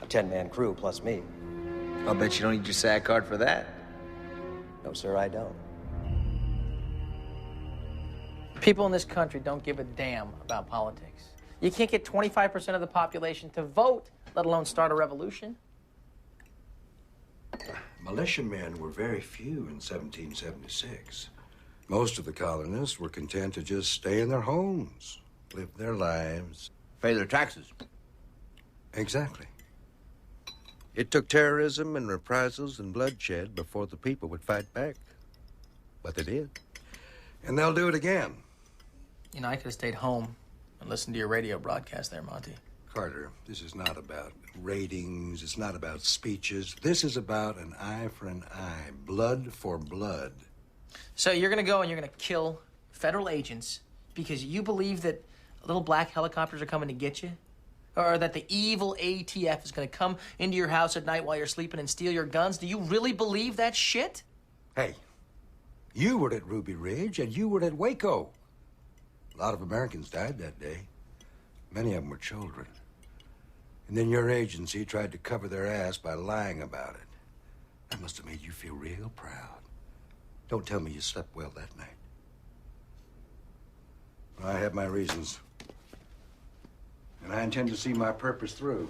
A 10-man crew plus me. I'll bet you don't need your SAG card for that. No, sir, I don't. People in this country don't give a damn about politics. You can't get 25% of the population to vote, let alone start a revolution. Militiamen were very few in 1776. Most of the colonists were content to just stay in their homes, live their lives. Pay their taxes. Exactly. It took terrorism and reprisals and bloodshed before the people would fight back. But they did. And they'll do it again. You know, I could have stayed home and listened to your radio broadcast there, Monty. Carter, this is not about ratings. It's not about speeches. This is about an eye for an eye, blood for blood. So you're going to go and you're going to kill federal agents because you believe that little black helicopters are coming to get you? Or that the evil ATF is going to come into your house at night while you're sleeping and steal your guns? Do you really believe that shit? Hey, you were at Ruby Ridge and you were at Waco. A lot of Americans died that day. Many of them were children. And then your agency tried to cover their ass by lying about it. That must have made you feel real proud. Don't tell me you slept well that night. I have my reasons. And I intend to see my purpose through.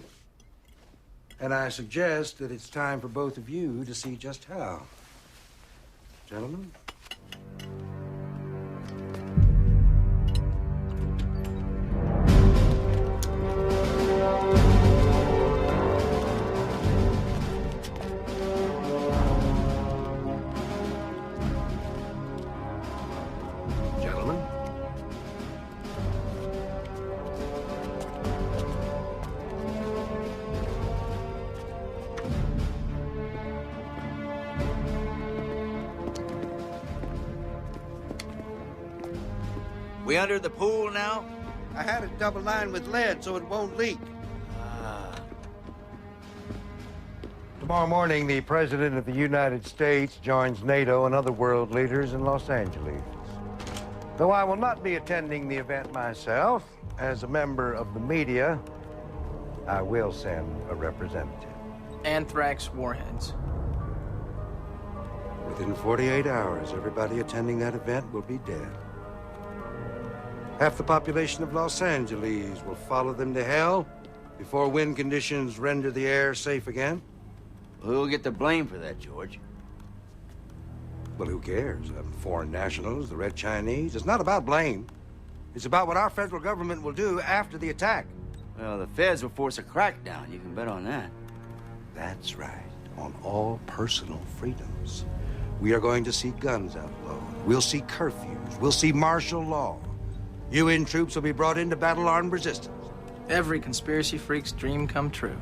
And I suggest that it's time for both of you to see just how. Gentlemen? We under the pool now? I had it double lined with lead so it won't leak. Tomorrow morning, the President of the United States joins NATO and other world leaders in Los Angeles. Though I will not be attending the event myself, as a member of the media, I will send a representative. Anthrax warheads. Within 48 hours, everybody attending that event will be dead. Half the population of Los Angeles will follow them to hell before wind conditions render the air safe again. Who'll get the blame for that, George? Well, who cares? Foreign nationals, the Red Chinese. It's not about blame. It's about what our federal government will do after the attack. Well, the feds will force a crackdown. You can bet on that. That's right. On all personal freedoms. We are going to see guns outlawed. We'll see curfews. We'll see martial law. UN troops will be brought in to battle armed resistance. Every conspiracy freak's dream come true.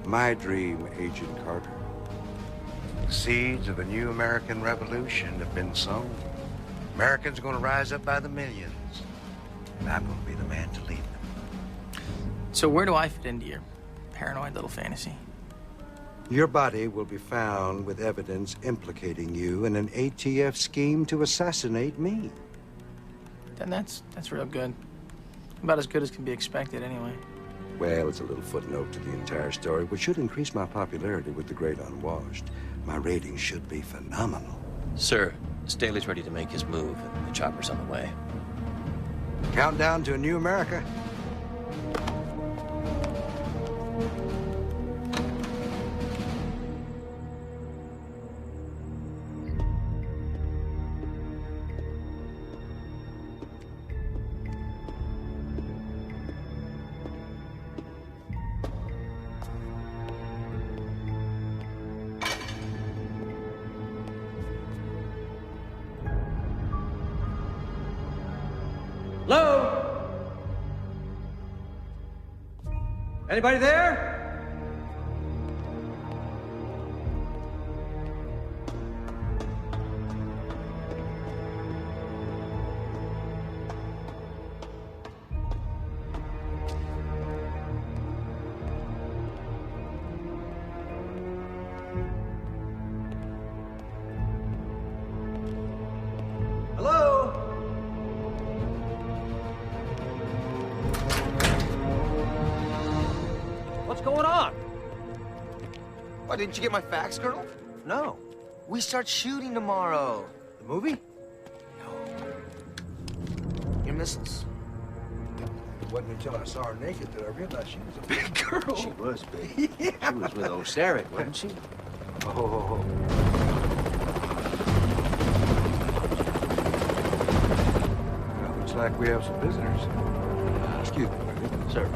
My dream, Agent Carter. The seeds of a new American revolution have been sown. Americans are going to rise up by the millions. And I'm going to be the man to lead them. So where do I fit into your paranoid little fantasy? Your body will be found with evidence implicating you in an ATF scheme to assassinate me. Then that's real good. About as good as can be expected, anyway. Well, it's a little footnote to the entire story, which should increase my popularity with the great unwashed. My ratings should be phenomenal. Sir, Staley's ready to make his move, and the chopper's on the way. Countdown to a new America. Hello? Anybody there? Hello? What's going on? Why, didn't you get my fax, Colonel? No. We start shooting tomorrow. The movie? Your missiles. It wasn't until I saw her naked that I realized she was a big girl. She was big. Yeah. She was with old Sarek, wasn't she? Oh. Well, looks like we have some visitors. Excuse me, Marty. Sir.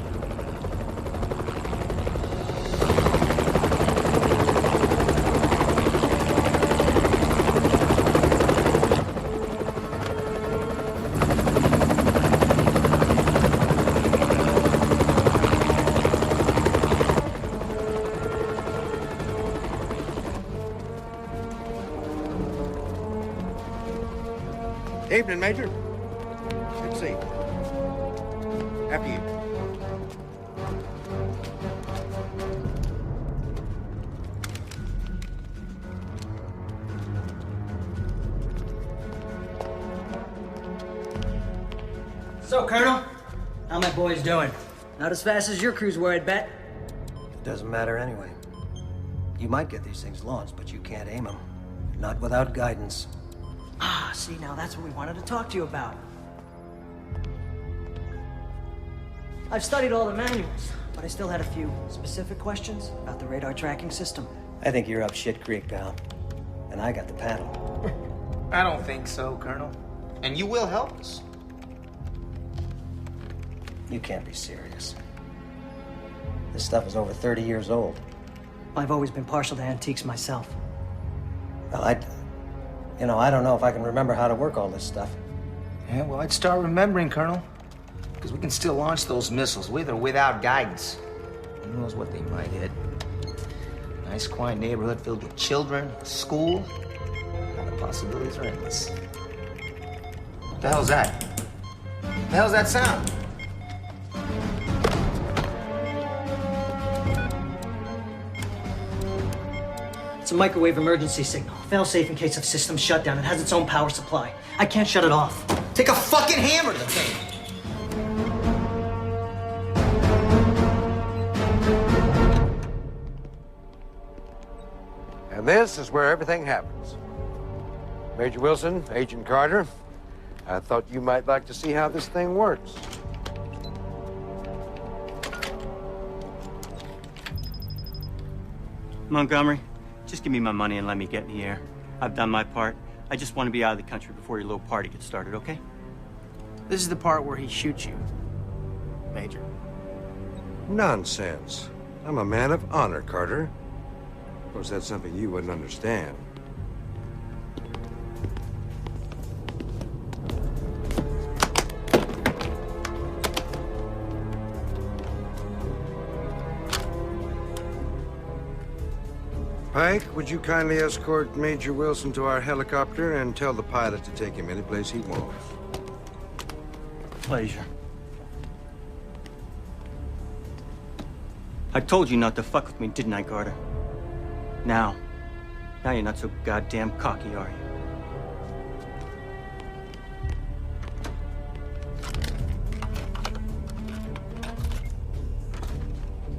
Evening, Major. Good to see you. After you. So, Colonel, how my boys doing? Not as fast as your crews were, I'd bet. It doesn't matter anyway. You might get these things launched, but you can't aim them. Not without guidance. Ah, see, now that's what we wanted to talk to you about. I've studied all the manuals, but I still had a few specific questions about the radar tracking system. I think you're up shit creek, pal. And I got the paddle. I don't think so, Colonel. And you will help us. You can't be serious. This stuff is over 30 years old. I've always been partial to antiques myself. Well, I don't know if I can remember how to work all this stuff. Yeah, well, I'd start remembering, Colonel. Because we can still launch those missiles with or without guidance. Who knows what they might hit? Nice, quiet neighborhood filled with children, school. And the possibilities are endless. What the hell's that? What the hell's that sound? It's a microwave emergency signal. Fail-safe in case of system shutdown. It has its own power supply. I can't shut it off. Take a fucking hammer to the thing! And this is where everything happens. Major Wilson, Agent Carter, I thought you might like to see how this thing works. Montgomery, just give me my money and let me get in the air. I've done my part. I just want to be out of the country before your little party gets started, okay? This is the part where he shoots you, Major. Nonsense. I'm a man of honor, Carter. Of course, that's something you wouldn't understand. Pike, would you kindly escort Major Wilson to our helicopter and tell the pilot to take him any place he wants? Pleasure. I told you not to fuck with me, didn't I, Carter? Now you're not so goddamn cocky, are you?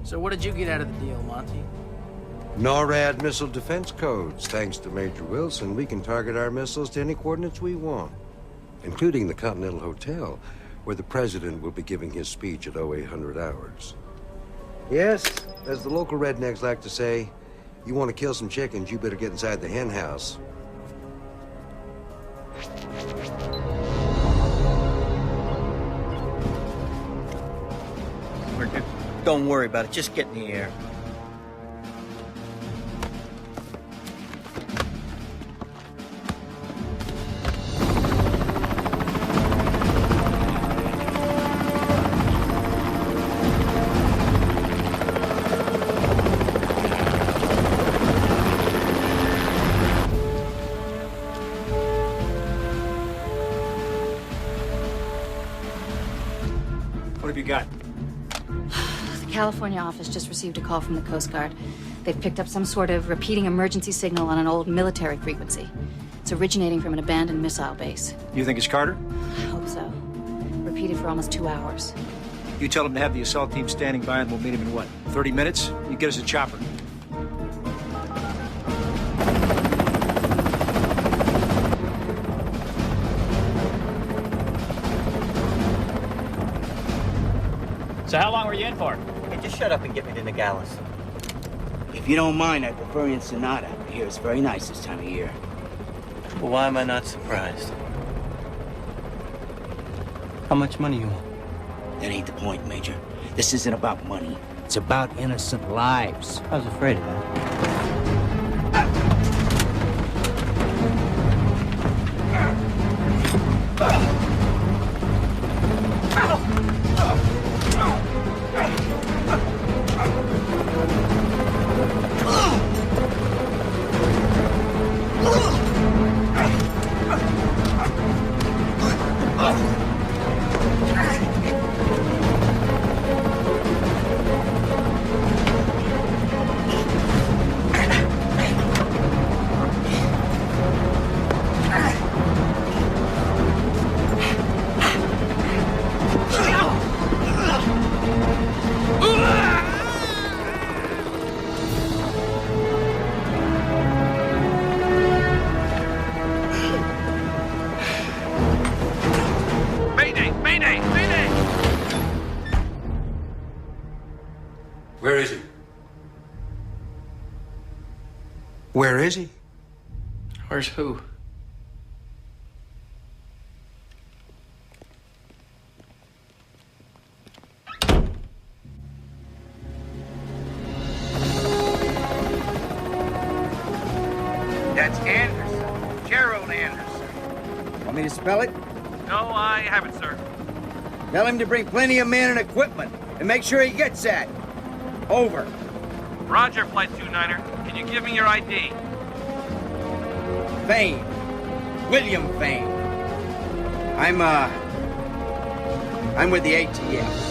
So what did you get out of the deal, Monty? NORAD missile defense codes. Thanks to Major Wilson, we can target our missiles to any coordinates we want, including the Continental Hotel, where the president will be giving his speech at 0800 hours. Yes, as the local rednecks like to say, you want to kill some chickens, you better get inside the hen house. Don't worry about it. Just get in the air. What have you got? The California office just received a call from the Coast Guard. They've picked up some sort of repeating emergency signal on an old military frequency. It's originating from an abandoned missile base. You think it's Carter? I hope so. Repeated for almost 2 hours. You tell him to have the assault team standing by and we'll meet him in what, 30 minutes? You get us a chopper. So how long were you in for? Hey, just shut up and get me to Nogales. If you don't mind, I prefer Ensenada. Here it's very nice this time of year. Well, why am I not surprised? How much money you want? That ain't the point, Major. This isn't about money. It's about innocent lives. I was afraid of that. Where is he? Where is he? Where's who? That's Anderson. Gerald Anderson. Want me to spell it? No, I haven't, sir. Tell him to bring plenty of men and equipment and make sure he gets that. Over. Roger, Flight 29er. Can you give me your ID? Fain. William Fain. I'm with the ATF.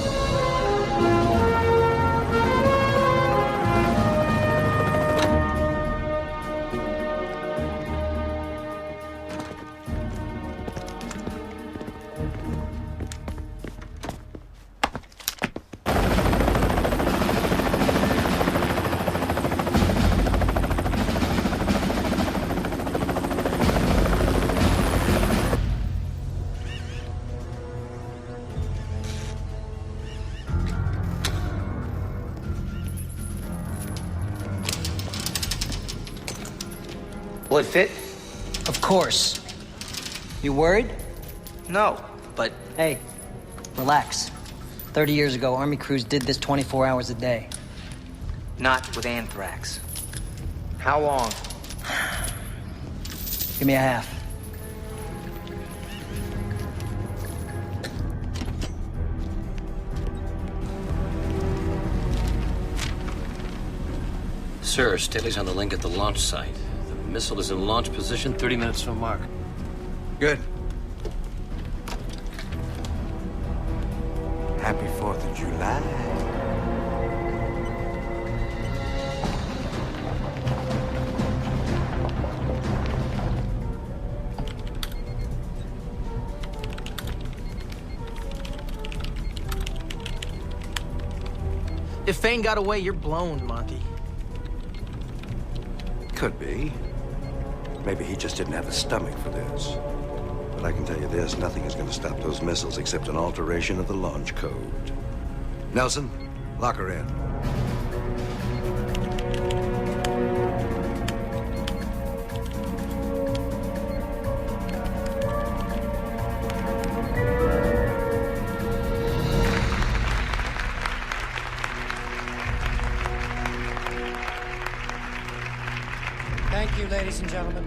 Will it fit? Of course. You worried? No, but... Hey, relax. 30 years ago, Army crews did this 24 hours a day. Not with anthrax. How long? Give me a half. Sir, Staley's on the link at the launch site. The missile is in launch position 30 minutes from mark. Good. Happy 4th of July. If Fain got away, you're blown, Monty. Could be. Maybe he just didn't have the stomach for this. But I can tell you this, nothing is going to stop those missiles except an alteration of the launch code. Nelson, lock her in. Thank you, ladies and gentlemen.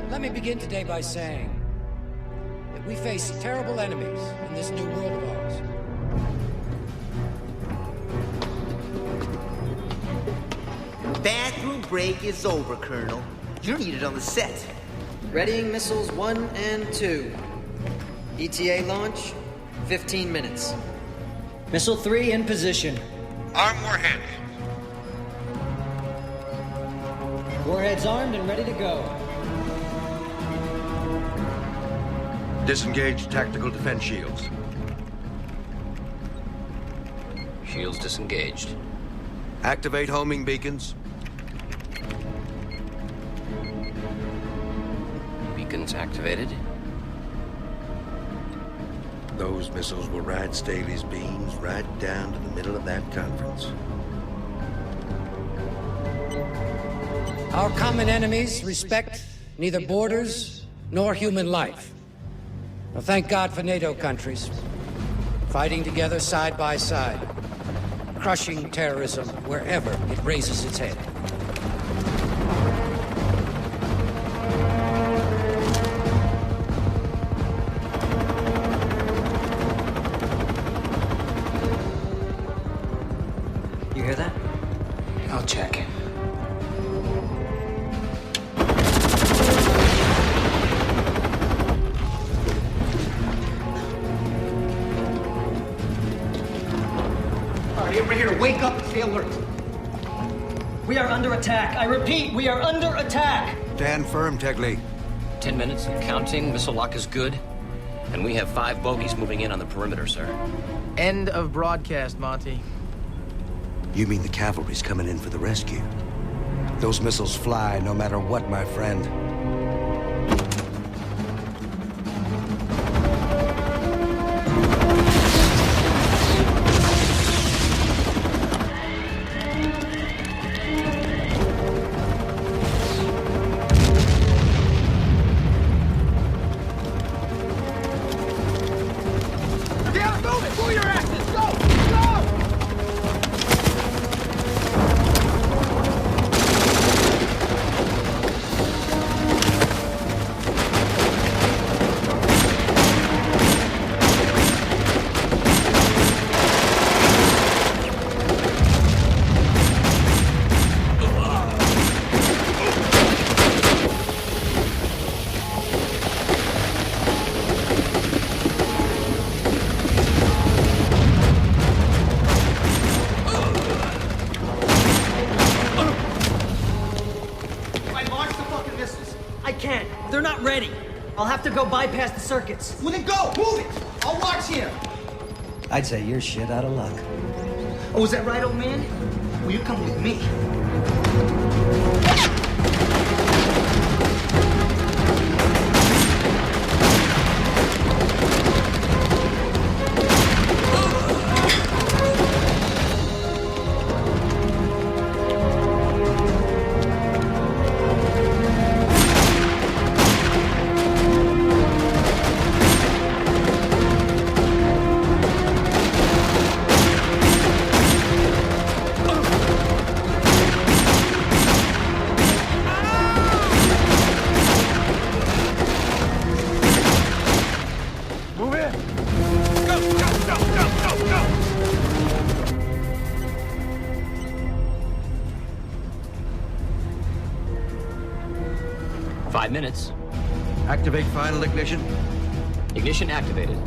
Let me begin today by saying that we face terrible enemies in this new world of ours. Bathroom break is over, Colonel. You're needed on the set. Readying missiles 1 and 2. ETA launch, 15 minutes. Missile 3 in position. Arm warhead. Warheads armed and ready to go. Disengage tactical defense shields. Shields disengaged. Activate homing beacons. Beacons activated. Those missiles will ride Staley's beams right down to the middle of that conference. Our common enemies respect neither borders nor human life. Well, thank God for NATO countries, fighting together side by side, crushing terrorism wherever it raises its head. You hear that? I'll check. Everybody here to wake up and stay alert. We are under attack. I repeat, we are under attack. Stand firm, Tegley. 10 minutes and counting. Missile lock is good. And we have 5 bogies moving in on the perimeter, sir. End of broadcast, Monty. You mean the cavalry's coming in for the rescue? Those missiles fly no matter what, my friend. I'll have to go bypass the circuits. Well, then go! Move it! I'll watch him! I'd say you're shit out of luck. Oh, is that right, old man? Well, you come with me. Minutes. Activate final ignition. Ignition activated.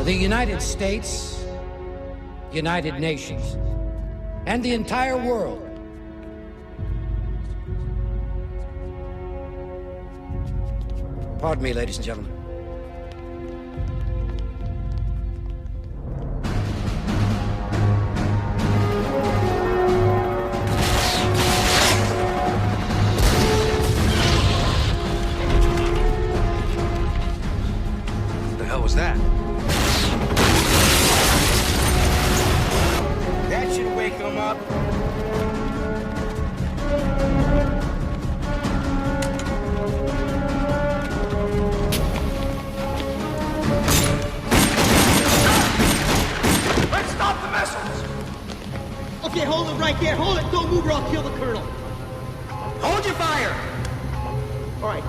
The United States, United Nations, and the entire world pardon me, ladies and gentlemen. Was that? That should wake them up. Let's stop the missiles! Okay, hold it right there. Hold it. Don't move or I'll kill the colonel. Hold your fire! All right.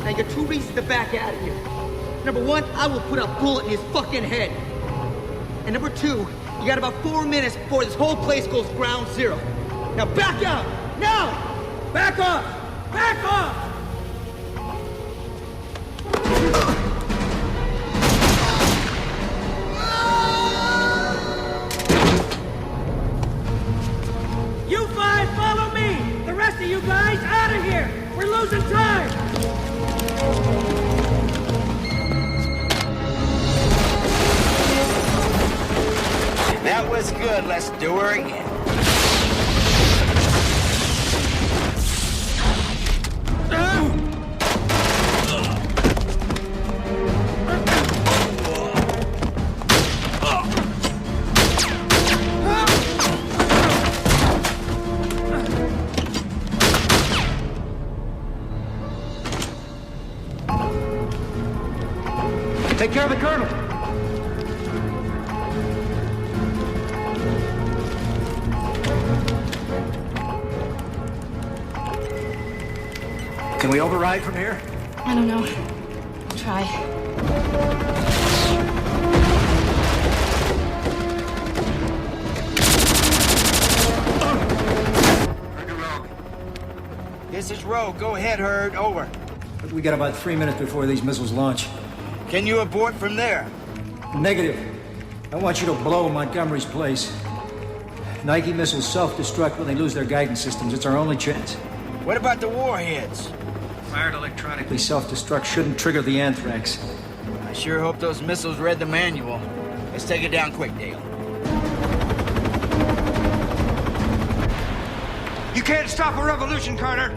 Now you got 2 reasons to back out of here. Number 1, I will put a bullet in his fucking head. And number 2, you got about 4 minutes before this whole place goes ground zero. Now back out! Now! Back off! Back off! You 5, follow me! The rest of you guys, out of here! We're losing time! That was good. Let's do her again. Take care of the colonel. Can we override from here? I don't know. I'll try. This is Rogue. Go ahead, Herd. Over. We got about 3 minutes before these missiles launch. Can you abort from there? Negative. I want you to blow Montgomery's place. Nike missiles self-destruct when they lose their guidance systems. It's our only chance. What about the warheads? Fired electronically, self-destruct shouldn't trigger the anthrax. I sure hope those missiles read the manual. Let's take it down quick, Dale. You can't stop a revolution, Carter.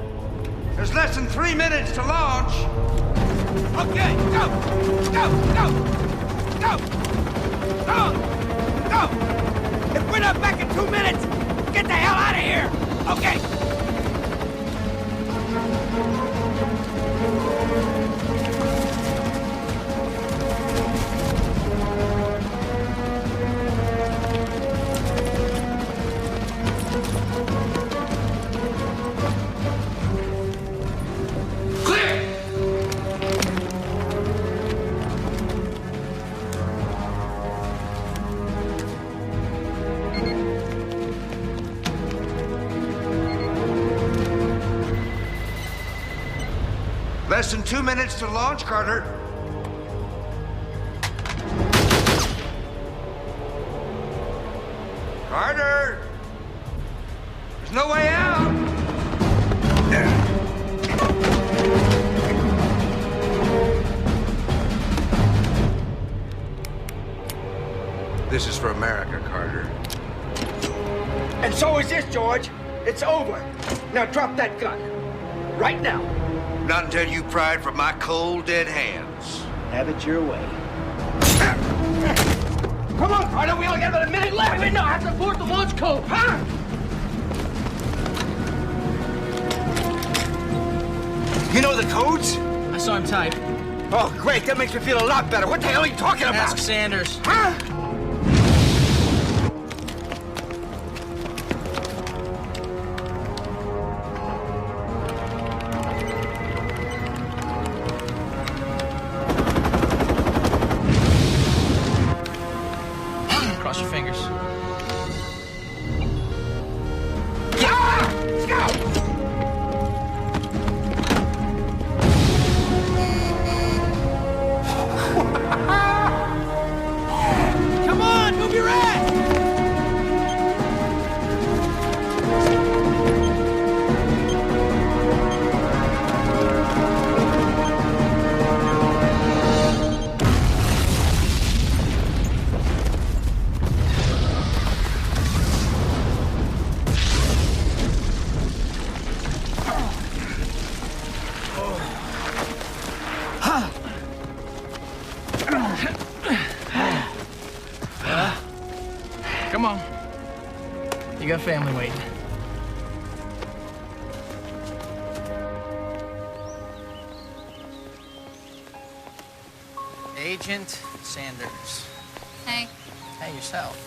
There's less than 3 minutes to launch. Okay, go! Go! Go! Go! Go! Go! If we're not back in 2 minutes, get the hell out of here! Okay! Less than 2 minutes to launch, Carter. Carter! There's no way out! This is for America, Carter. And so is this, George. It's over. Now drop that gun. Right now. Not until you pry it from my cold, dead hands. Have it your way. Come on, Carter, we only got about a minute left! Wait, no, I have to abort the launch code, huh? You know the codes? I saw him type. Oh, great. That makes me feel a lot better. What the hell are you talking about? Ask Sanders. Huh? Cross your fingers. Come on, move your ass! Come on. You got family waiting. Agent Sanders. Hey, Hey, yourself.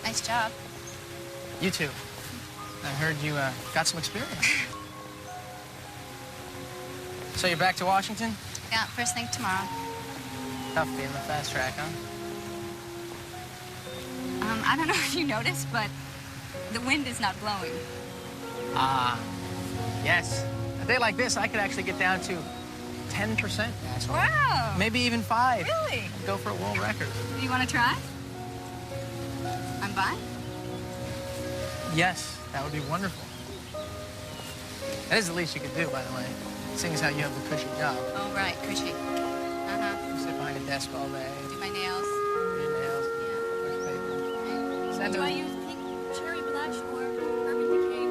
nice job. You too. I heard you got some experience. So you're back to Washington? Yeah, first thing tomorrow. Tough being the fast track, huh? I don't know if you noticed, but the wind is not blowing. Ah, yes. A day like this, I could actually get down to 10%. Wow. Maybe even 5. Really? Go for a world record. Do you want to try? I'm fine. Yes, that would be wonderful. That is the least you could do, by the way. Seeing as how you have the cushy job. Oh, right, cushy. Uh-huh. You sit behind a desk all day. Do my nails. Do your nails. Push paper. Send Do them. I use pink cherry blush or urban decay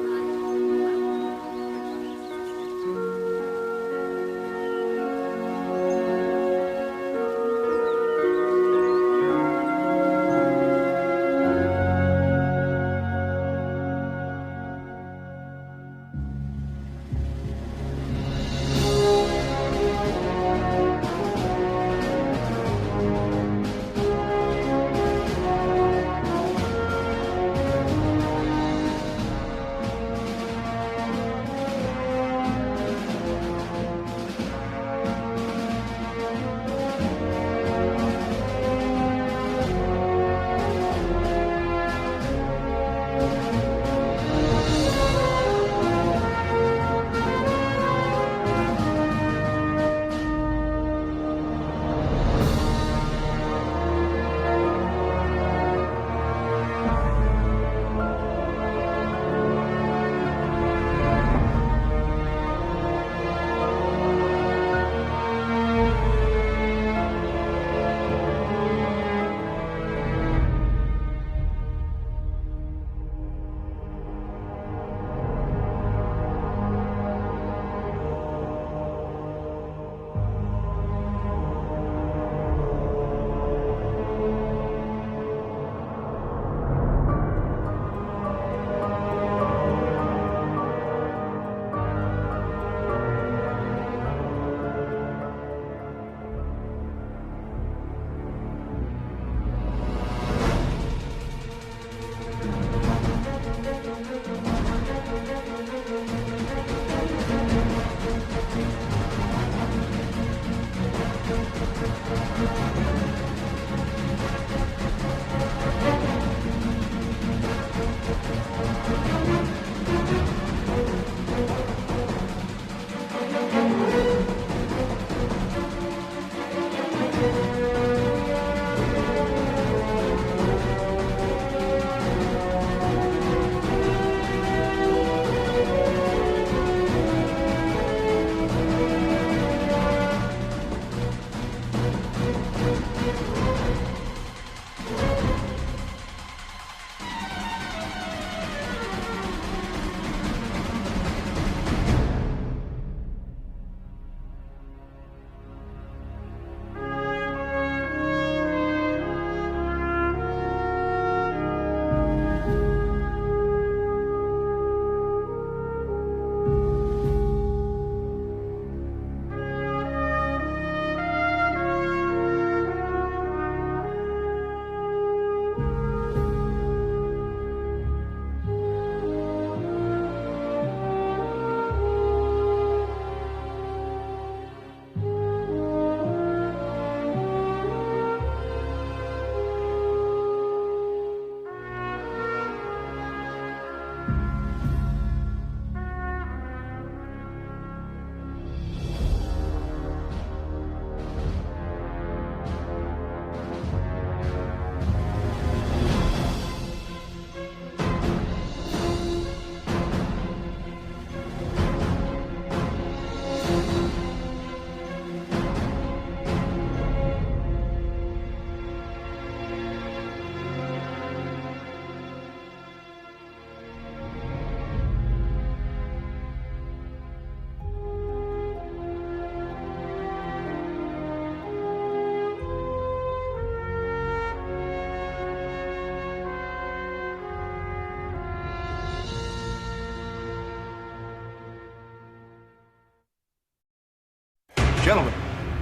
Gentlemen,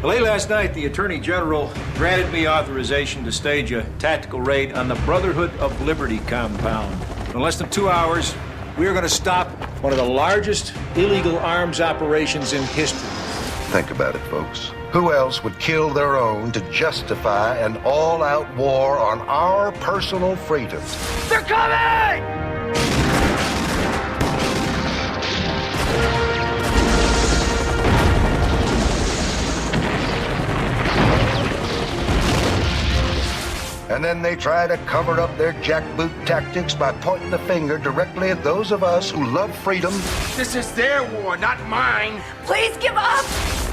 late last night, the Attorney General granted me authorization to stage a tactical raid on the Brotherhood of Liberty compound. In less than 2 hours, we are going to stop one of the largest illegal arms operations in history. Think about it, folks. Who else would kill their own to justify an all-out war on our personal freedoms? They're coming! And then they try to cover up their jackboot tactics by pointing the finger directly at those of us who love freedom. This is their war, not mine. Please give up!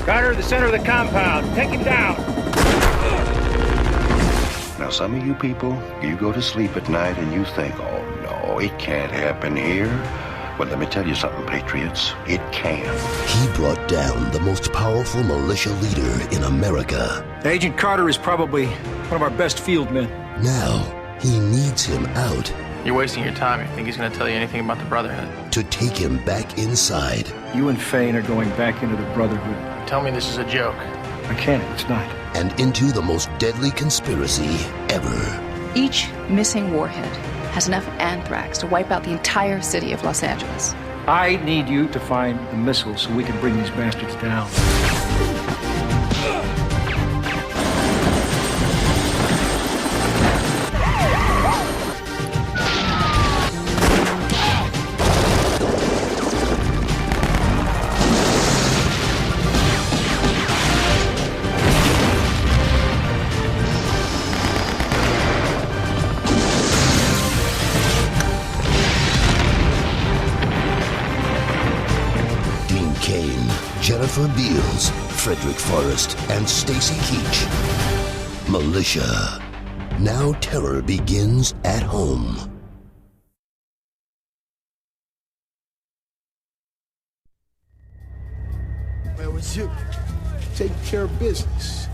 Carter, the center of the compound. Take him down. Now, some of you people, you go to sleep at night and you think, oh, no, it can't happen here. Well, let me tell you something, Patriots. It can. He brought down the most powerful militia leader in America. Agent Carter is probably one of our best field men. Now, he needs him out. You're wasting your time if you think he's going to tell you anything about the Brotherhood. To take him back inside. You and Fain are going back into the Brotherhood. Tell me this is a joke. I can't. It's not. And into the most deadly conspiracy ever. Each missing warhead has enough anthrax to wipe out the entire city of Los Angeles. I need you to find the missiles so we can bring these bastards down. Cain, Jennifer Beals, Frederick Forrest, and Stacy Keach. Militia. Now terror begins at home. Where was you? Taking care of business.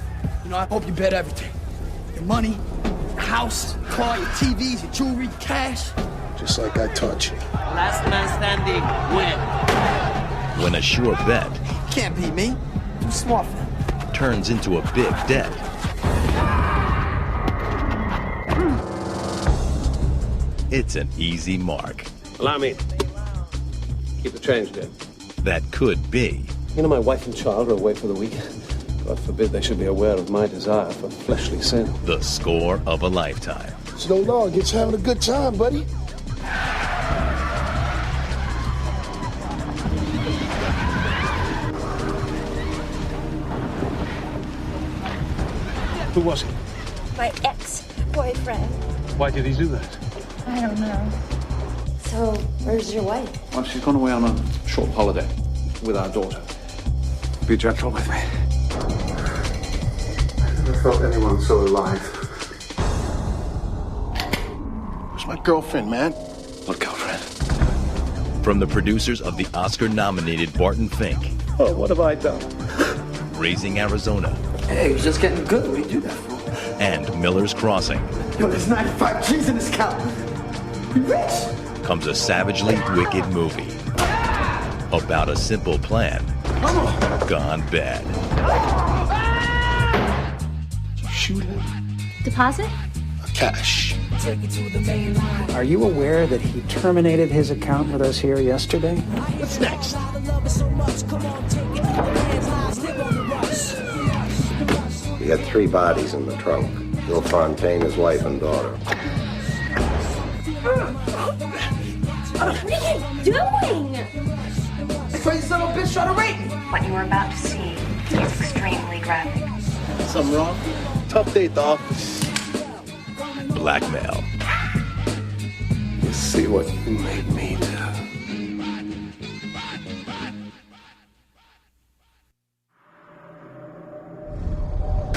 You know, I hope you bet everything. Your money, your house, your car, your TVs, your jewelry, cash. Just like I taught you. Last man standing, win. When a sure bet Can't beat me. Too smart for him. turns into a big debt. It's an easy mark. Allow me. Keep the change, dear. That could be. You know, my wife and child are away for the weekend. God forbid they should be aware of my desire for fleshly sin. The score of a lifetime. So long, get you having a good time, buddy. Who was he? My ex-boyfriend. Why did he do that? I don't know. So, where's your wife? Well, she's gone away on a short holiday with our daughter. Be gentle with me. I never felt anyone so alive. Where's my girlfriend, man? What girlfriend? From the producers of the Oscar-nominated Barton Fink, Oh, what have I done? Raising Arizona, Hey, it was just getting good. What do you do that for? and Miller's Crossing, Yo, there's 95 G's in this account. We rich. comes a savagely wicked movie about a simple plan gone bad. Shoot him. Deposit? Cash. Are you aware that he terminated his account with us here yesterday? What's next? He had 3 bodies in the trunk. Bill Fontaine, his wife and daughter. What are you doing? This crazy son of a bitch trying to rape me. What you are about to see is extremely graphic. Something wrong? Tough day at the office. Blackmail. You see what you made me do.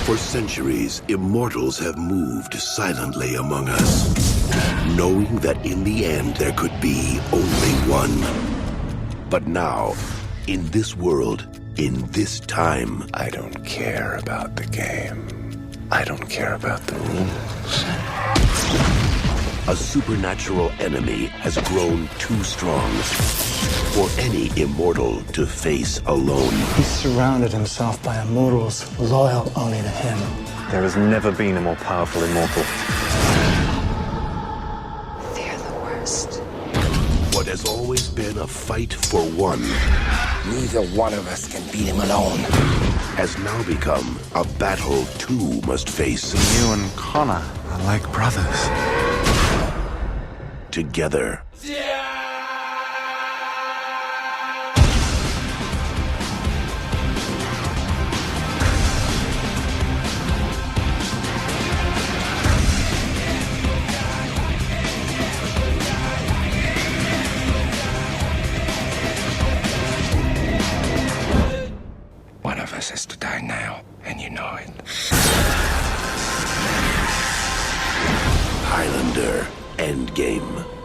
For centuries, immortals have moved silently among us, knowing that in the end there could be only one. But now, in this world, in this time, I don't care about the game. I don't care about the rules. A supernatural enemy has grown too strong for any immortal to face alone. He surrounded himself by immortals loyal only to him. There has never been a more powerful immortal. They're the worst. What has always been a fight for one, neither one of us can beat him alone, has now become a battle two must face. You and Connor are like brothers. Together. One of us has to die now, and you know it. Highlander Endgame.